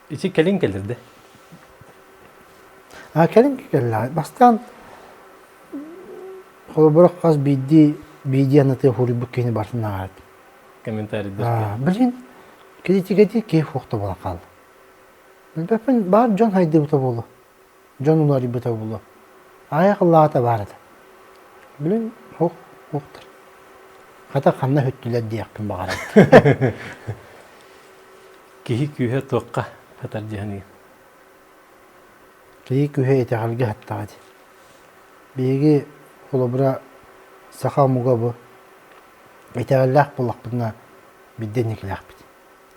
İçi келин келірді. Kelin ki kella. Bastan kolaborak kaz bidi anlatı huri bu kini başına ağırdı. Комментарийдер. Bilin kritiketi keyif okta bana kaldı. Bilbepin bar John haydi bu tabulu. John ulari bu tabulu. Ayak Allah'a da vardı. Bilin oktur. Hatta kanna hüttüler diye yapın bakarım. Кихи күйе тоққа қатар жиһаны. Kıyı kühe eteğalge hatta hadi. Begi kolobra saka muga bu. Eteğallak bulak buna bidden ikilak bid.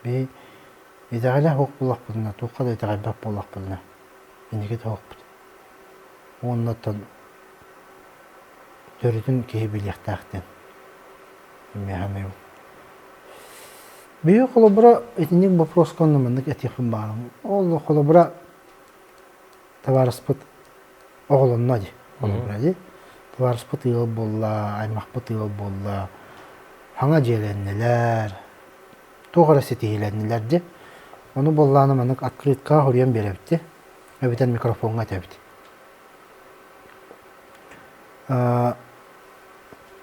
Be eteğallak hok bulak buna. Tuğka da eteğallak bulak buna. İndiki de hok bid. Ondan törüdün kehi bilyek tağıtın. Mehane yok. Begi kolobra etinik вопрос konumundaki etiklim bağım. Oldu kolobra Tavaraspıt oğlum nadi. Tavaraspıt yıl bolla, aymakpıt yıl bolla. Hana jelenneler. Toğara seti jelennelerdi. Onu bollağını manık atkritka horiyen berepti. Evden mikrofonga tepti.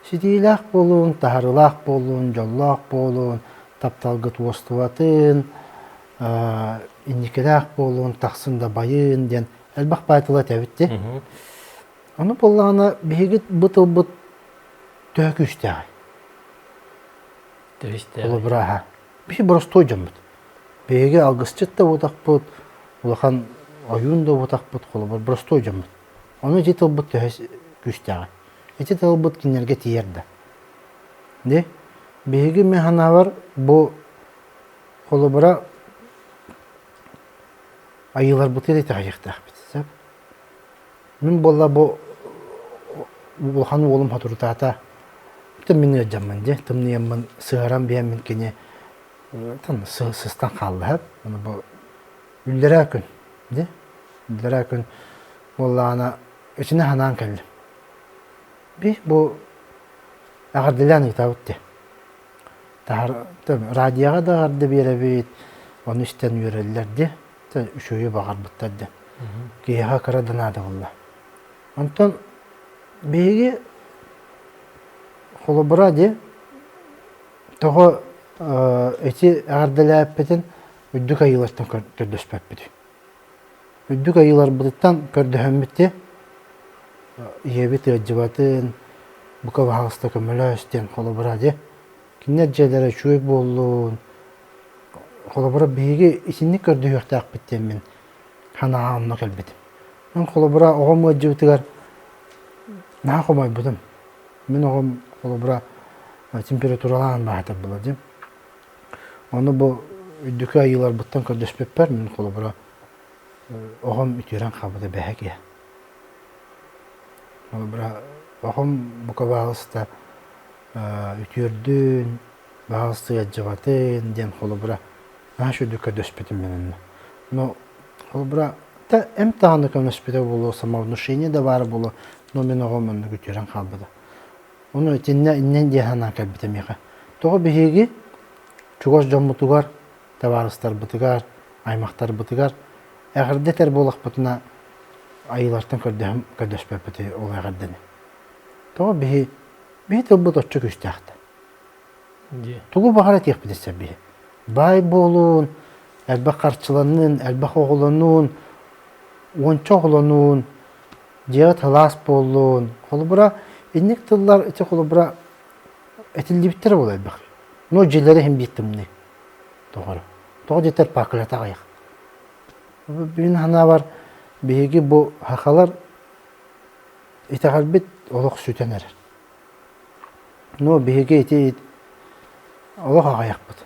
Sitiyilak bolun, taharılak bolun, jollak bolun, taptalgıt vostuvatın, indikelak bolun, taksında bayın den elbaq baytıla tepti. Onu bollağına behigit bıtıl bıt töküştü. Ola bıraha. Bir şey burası toycam bıt. Behigi algısçıt da odak bıt. Ulaqan oyun da odak bıt. Burası toycam bıt. Onu jitil bıt töküştü. Jitil bıt kinlerge tiyerdi. Ne? Behigi mehana var bu ola bıra ayılar bıtı da tağıyıqtaq bit. Min bolla bu ulaqan oğlum haturtata Tüm min öcamın de, tüm niyemmin sığaran bir min kini sığsızdan kaldı hep. Onu bu üllere akın, de. Üllere akın Allah'ına içine hanan kelli. Bir bu ağırdilen hitabıt de. Radyaga da ağırdı bir evit, onu işten yürürler de. Üşüyü bağır bıttar de. Giyaha karadan adı valla. Ondan beygi kolobra de toho eti ağırdalayıppetin üddük ayılardan kördöspepпidi. Üddük ayılar bıdıktan kördöhemmitti. Yebit acıbatın bu kavağızda kömülü üstten kolobra de. Kinler celere şuyup olun. Kolobra beygi içini kördöhüktaq bittim min. Hana anlık elbedim. Ben kolobra oğum acıbatıgar nağa komay budım. Ben oğum kolobra temperaturalan bahata buladım. Onu bu üddükü ayılar bıttan kördöspepper min kolobra oğum ütüren kabıda behek ya. Kolobra oğum bu kavağızda ütürdün Бағасы яджабатын ден қолы бұра. Ашу дүкі дөспетім менің. Но қолы бұра, та әм тағаны көмөспеті болу, самовнушение да бары болу, но мен оған мұнды күтерен қалбыды. Оны өтенне иннен дияхана кәлбітім еға. Тоғы бігеге чуғаш жамбытығар, таварыстар бұтығар, аймақтар бұтығар, әғірде тәр болақ бұтына айылартын көрдіғім көдөспепеті ол әғірдені. Тоғы бігі тылбыт отчы күстіяқты. Тұлу бағара тек бідесе бігі. Бай болуын, әлбақ қарчыланын, әлбақ оғылануын, онча оғылануын, жеғі талас болуын. Қолы бұра, еннік тыллар өте қолы бұра әтілді біттері бол әлбақ. Но желері хем биттіміне. Тоғыры. Тоғы жетер пақылата қайық. Бүгін хана бар, бігі бұл хақалар етағалбет олық сүтен әрір. Но бігі еті олық ағаяқ бұд.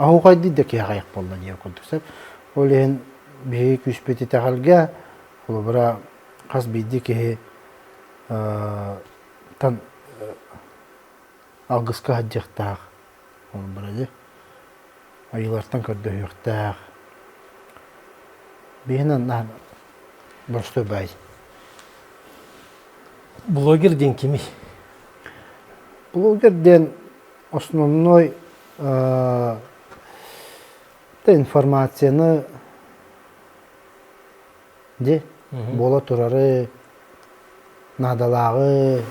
Ағуғайды да кей ағаяқ болды дей көрдіксеп. Ол ең бігі күспет етағалға, ол бұра қаз бейді кей тан алғысқа хаджықтақ. Ол бұра де. Айылартан көрді үйіқтақ. Бейінен бұрысты бай. Блогерден кеми? Блогерден основной информацияны де бола турары, надалағы,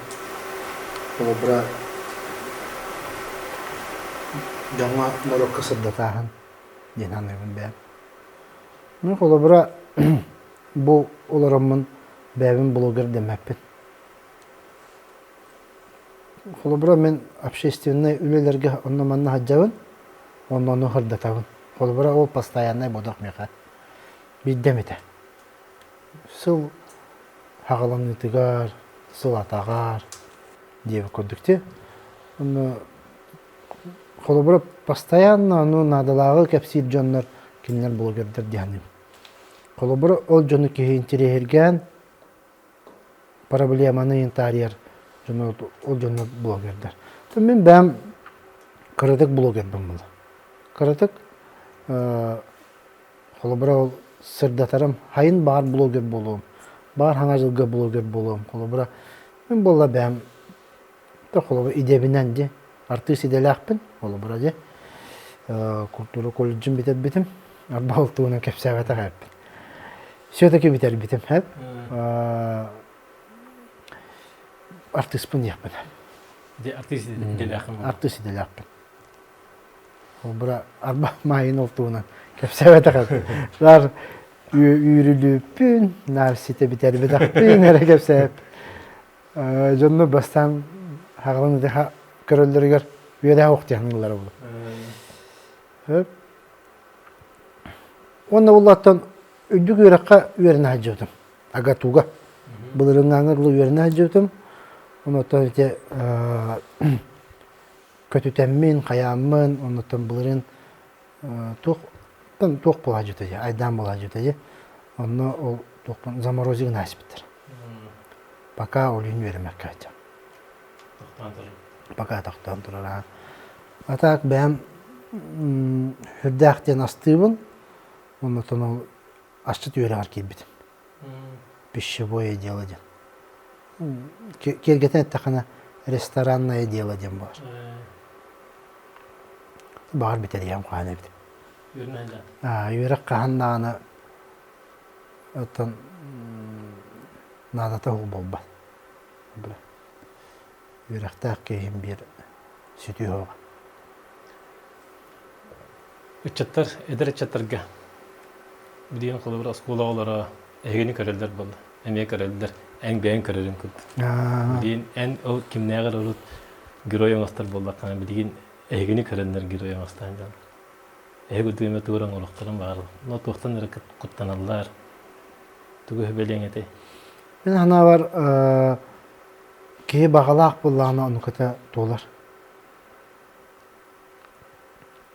ол бұра жаңа норокқа сырдатағын ден анығын бәм. Мен қолы бұра бұл оларымын бәбін блогер демәппін. Қолы бұра мен общественный үлелерге оннаманна хаджабын, онны хырдатабын. Қолы бұра ол постоянный бодақ меға. Биддемеді. Сыл хағаланытығар, сыл атағар деп көрдікте. Қолы бұра постоянно надалағы кәпсейд жонлар кенлер блогердер дияным. Қолы бұра ол жоны кейі интерегерген проблеманы интарьер ол жоны блогердер. Мен бәм қырытық блогер бім бұл. Қырытық қолы бұра ол сырдатарым, хайын бар блогер болуым, бар хаңа жылғы блогер болуым. Қолы бұра мен болла бәм қолы бұра идебінен де артыс иделәқпін, қолы бұра де культура колледжін бітер бітім, арбалтуына кәпсәвәті қайыппын. Все-таки бітер бітім әп. Артыспын яқпын. Артыс иделәқпін. Артыс иделәқпін. Ол бұра арба майын олтуынан кәпсәвәті қайыппын. Лар үйріліппін, нарсите бітер бітақпын, әрі кәпсәвәп. Жонны бастан хағылыңды көрілдірігер үйеде оқтияңылары болды. Онна олаттан үдік үйраққа үйеріне хаджаудым. Агатуға. Бұлырың аңырлы үйеріне хаджаудым. Онаттан өте көтітәммен, қаяммен, онаттан бұлырын тоқ бола жүтеді, айдан бола жүтеді. Онна ол тоқпан заморозиғын аспеттір. Пока ол үйін үйерімек қайтам. Пока тоқтан тұрар. Атақ бәм хүрдәқтен астығын, оннан ол ашчыт үйеріғар кейбітім. Пищевое дело ден. Кергетен әттіқана ресторанное дело ден бар. Бағар бітер ем қағаны бітім. Үйеріқ қағаннағаны надата ол болбад. Үйеріқтақ кейім бір сүті оға. Үтчаттар, эдер үтчаттарға. Биден қолы бір скола олара әйгені көрелдер болды. Әме көрелдер, әң бәйін көрелін көп. Биден ән ол кімнәғыр ұрыт герой оңастар болды. Биден әйгені көрелдер герой оңастан жан. Әйгі өтігіме тұғыран олықтарын бағыр. Но тоқтан әрекет құттаналар. Түгі өбелең әтей. Мен ана бар кейі бағалақ болағына оны көті толар.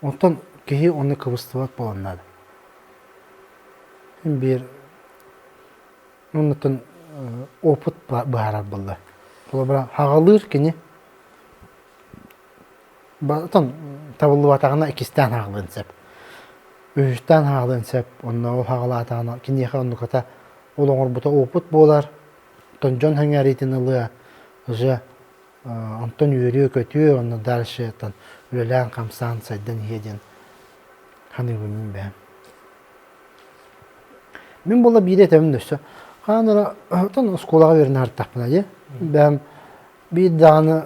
Онтан кейі оны кыбыстыват боланады. Bir ondan oput baharat buldu. Ola bura hağalır kini Batın tabullu batağına ikisten hağlın sep. Üstten hağlın sep. Onna ol hağla atağına. Kindiğe onu kata olağır buta oput bolar. Tonjon hangariytin ılığa. Уже Антон yürüyor kötüyor. Onu dərşi. Ölen kamsan saydan yedin. Hani bilmem ben. Мен бола бире тәмин дөссө. Ханара тан сколага верен артак бuna же. Ben bir dağını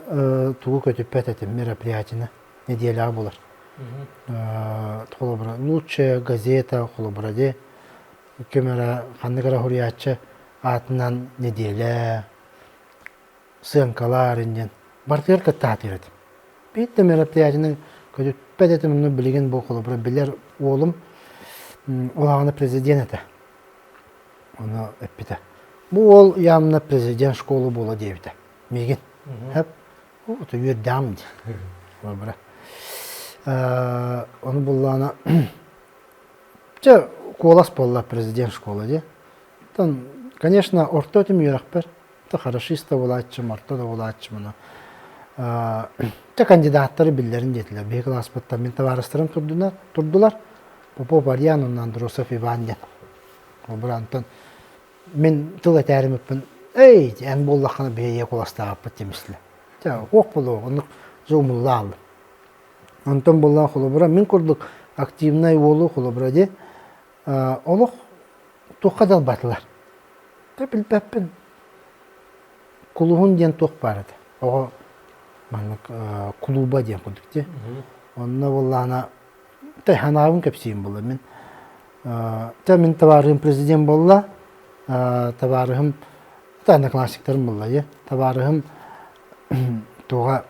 tuğu kötüpet ettim мероприятияны. Неделя болар. Холобра лучшая газета холобра де. Кемера ханныгара хуриячы атынан неделя. Сынкалар инден. Бартыр каттатыр ettim. Bitti мероприятияны kötüpet ettim. Onu bilgen bu холобра biler oğlum olağını prezident ete. Onu öpüde. Bu ol yanına prezident şkolu bola deyipti. Megin. Hep o da yerdamdı. Bura. Onu bullana ce kolas bolla prezident şkolu diye. Tan, конечно, orta ötüm yörekber. Ta хорошиста болачым, orta da болачым onu. Ce kandidatları billerin dediler. Bir klas ben tavarыстырым turdular. Popo Baryan ondan Drosov Ivanyan. O burantan men tıl eterim öpün. Ey, en bollakını beye kolasta apıt demişler. Ya, ok bolu, onu zomulla aldım. Ondan bollan xolobura, men kurduk aktivnay olu xolobura de. Oluk toqadal batılar. Tepil peppin. Kuluhun diyen toq barıdı. O manlık kuluba diyen kurduk de. Onunla bollana hanavın köpseyim bolla men. Min tavarım prezident bolla. Tavarım tane klasiklerim bolla. Tavarım toğa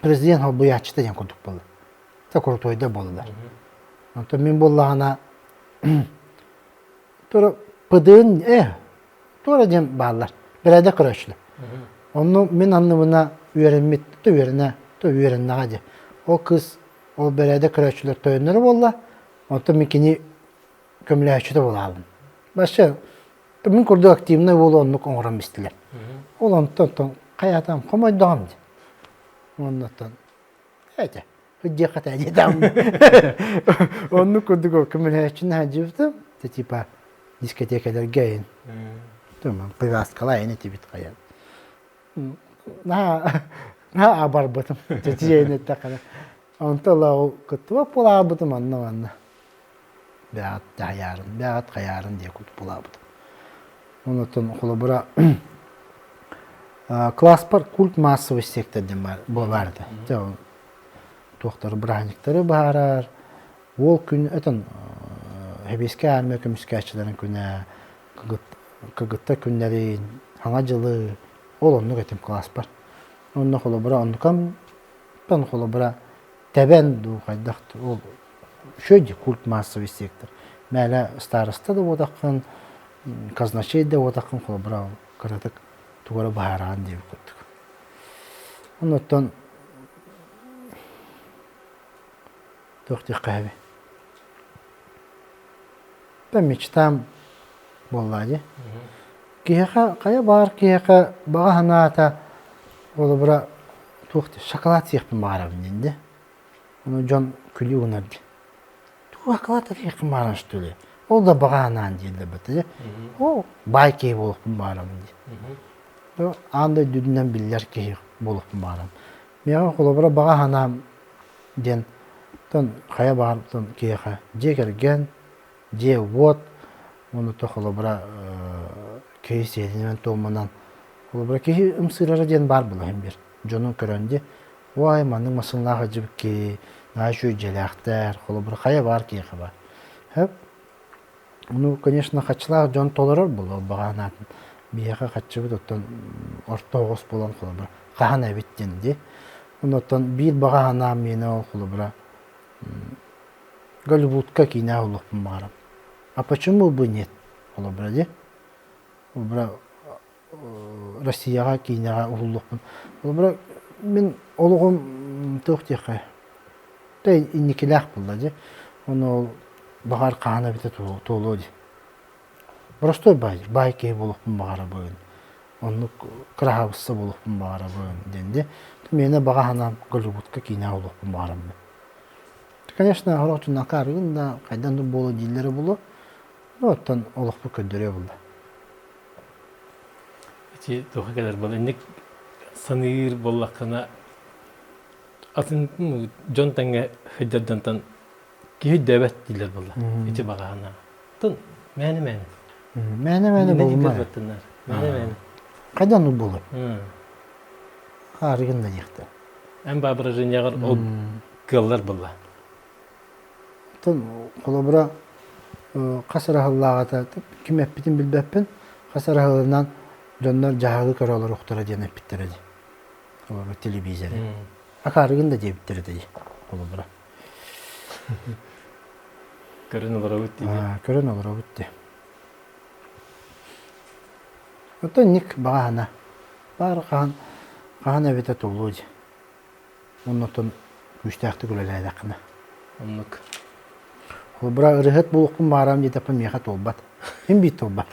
prezident hal bu yaşta diyen kurduk bolla. Ta kurtoyda bollalar. Ondan min bollana Tora pıdığın, tora diyen bağlar. Berede kıraşlı. Onu min anlamına üyerenmet, to üyerenme hadi. O kız, o berede kıraşlı toyunları bolla. Ondan mikini kömülüğü bola aldım. Başka, min kurdu aktivine bolu onu kongram istiler. Olan ton kayatam, komay dağımdı. Ondan, evet, hıcıya kata ededam. Onu kurduk o kömülüğü hacıvdım. Tipa diskotekeler gelin. Tamam, привязкала yine tibit kayan. Na abarbatım. Tetiğine takala. Ondan o kutuva pulabatım anla. Beat kayarın diye kutupulabatım. Ondan kolabora Klaspar kult massовый sektorda vardı. Doktor Branikleri barar. Ол күн ötün Hebeske armiya kömüskәçilerin küne, kıgıtta günlerin, hanacılı, olonluk etim Klaspar. Onunla kolabora onlukam, ben kolabora teben du kaydaktı. O şöyle kult massовый sektor. Мәлі старыста da odakın, казначей de odakın kolabora kıradık. Tuğara baharağın diye kuttuk. Ondan tohti kahve. Ben mectam bolladı. Kiyaka kaya var kiyaka bağa hanata ola bura tohti şokolat yiyip mağarabın indi. Onu John külü unardı. Şokolat yiyip mağarabın şöyle. O da bağa hanan değildi batı. O bayki bolup mağarabın di. Anda dünden biller ki bolup mağarabın. Meğer ola bura bağa hanam den ton kaya bağırtın kiyaka jegergen je вот onu to холобра кейсединен томунан холобра ки ымсырара ден бар бул hem bir jonun körönde vay manın masınlağı jibip ki na şu jelaktar холобра кая бар ки бар hep onu конечно хачлар жон толорор бул баганат бияга качыбы тоттон орто огос болон холобра кахана биттенди онотон бир багана мени холобра Голливудка кино улупун барам. А почему бы нет? Холобра де? Холобра Россияга кино улупун. Холобра мен олугум тохтиха. Тэй инникилах булла де. Оно багар кана бите толоди. Простой байки улупун багара бойын. Онну кыраһабысса болуппун баарабын денди. Мені баға ханам голливудка кине болуппун баарабын. Конечно, хорочунан карыгын да кайдан болу дилери болу. Оттан олохпу көддөрө булду. Эти тоха кадar бол инник саныыр боллакына атын жон таңга хөддөрдөн ки дөбөт дилер болла. Эти багана. Тун мәне. Мәне болмай. Мәне. Кайдан болу? Карыгын да жакты. Эм воображениягар ол кыллар болла. Тун колобра касарахыллаагата ким эппитин билбеппин. Касарахылынан жоннор жаагы көрөлөр уктара ден эппиттерди. Колобра телевизоре. Акарыгын да жебиттерди. Колобра. Көрөн олар өтти. Көрөн олар өтти. Оттон ник багана. Бар каан эбите толлуди. Оннотон күчтәкти күлеләйдәкне. Оннук. Колобра ырыхыт булукпун баарам жетапын меха толбат. Хим бит толбат.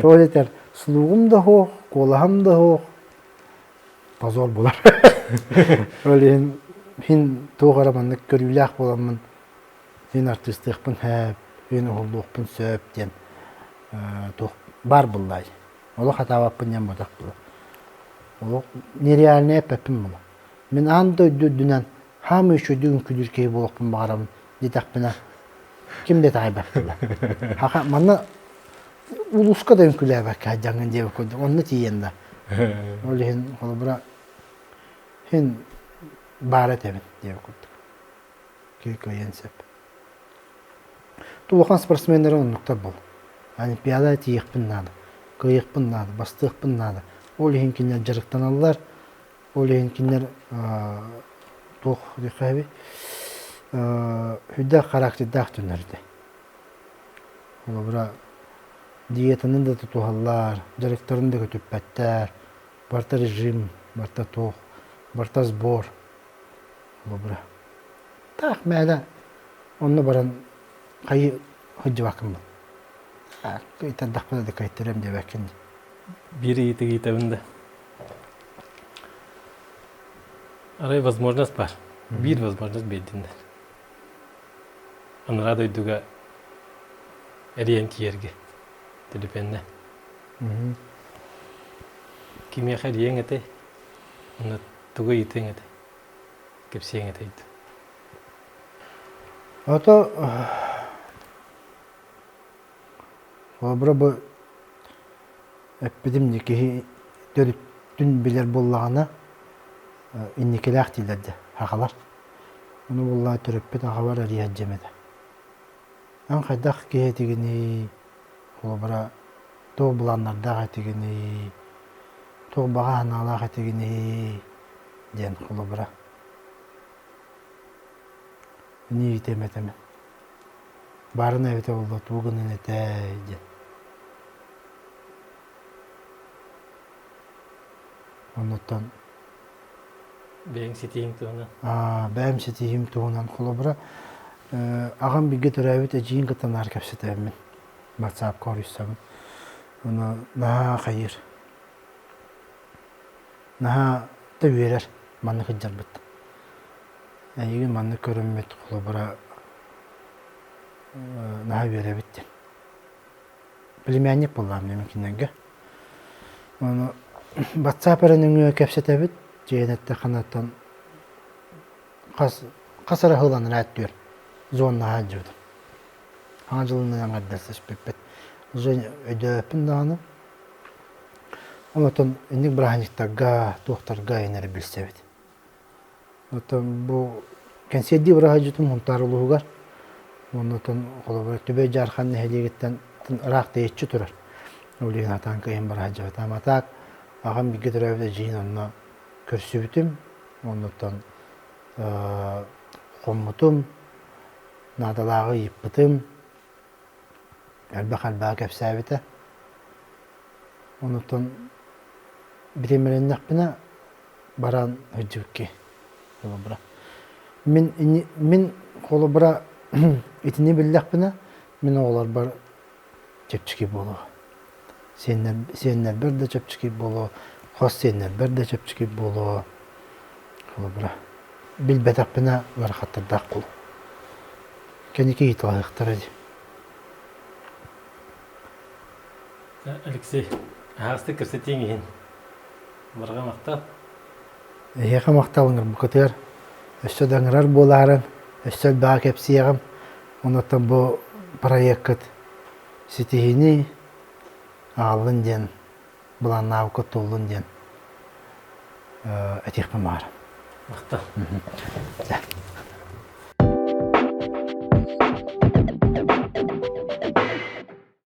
Толетер слугум да хох, колахам да хох. Позор булар. Олен хин тоғараманнык көрүләк боламын. Хин артисттыкпын хэп, хин олдукпын сөп ден. Бар буллай. Оло хатабаппын ян бодак була. Оло нереальный эппеппин була. Мен анда дүнен хамы еще дүн күдүркей болукпун баарам детакпына. Кимде тайбак була. Хака мана улуска да күләбәк жаңын деп көдү. Онны тиенда. Олен колобра хин баарат эбин деп көдү. Кекөйенсеп. Тулахан спортсмендер оннуктар бол. Олимпиада тиекпин надо. Кыйыкпын надо, бастыкпын надо. Ол хинкинер жарыктан аллар. Ол хинкинер тох дикаби. Хүдә характердак түнәрде. Олабра диетанын да тутухаллар, жарыктарын да көтүппәттәр. Барта режим, барта тох, барта сбор. Олабра. Так мәлә онны баран кайы хыҗвакым был. Кайта дахпада да кайтерем деп әкин. Бири итеги итебинде. Арай возможность бар. Бир возможность беддиндер. Анра дойдуга эриен киерге. Телепенде. Кимия хәриен эте. Аны туга итен эте. Кепсең эте ит. Ото Обра бу эппидим дики төрүттүн билер боллагана инникелак тилерде хагалар. Уну болла төрөппет агабар рияд жемеде. Ан кайдак кеетигини обра то буланнарда гатигини то багана ала гатигини ден обра. Ни теметеме. Барына эте болду тугунун эте ден. Оннотон Бең ситиң туна. бәм сетиим туунан холобра агам биге төрөбүт эжиин кытан аркапсетемин. WhatsApp көрүсөм. Уну на хайыр. На төверер манны хыжарбыт. Эйги манны көрүммөт холобра на беребит. Племянник булам меникиннеге. Уну WhatsApp-ын кепсетебит. Жээнетте канаттан касара хыланын аттыр. Зонна хаджыды. Хаджылынан гаддасыш пеппет. Зон өдөпүн даны. Онотон индик браханиктага тохтарга энер билсебит. Онотон бу кенседи брахаджытын мунтарылуугар. Онотон колобо төбө жархан хелегиттен рак дейчү турар. Олигин атан кайын брахаджы таматак агам биге төрөбү жин онно көрсүбүтүм, оннотон коммутум, надалагы йыппытым, әлбә-хәлбә кәпсәбите. Оннотон биремереннәкпіне баран хыджыбыкки. Мен қолы бұра итini билләкпіне, мен олар бар чепчики болу. Сеннер бір де чөпчіки болу, қос сеннер бір де чөпчіки болу. Бил бәтәппіна бар қаттырдақ қол. Кәнеке етілағықтар әді. Алексей, ағасты кірсетейін еген. Барға мақтап. Еға мақталыңыр бұқытығар. Өсті даңырар боларын, өсті бағы кәпсияғым. Онаттан бұл проект сетігіні ағалын ден, бұлан науқы толын ден әтек бімағырым. Мақтап.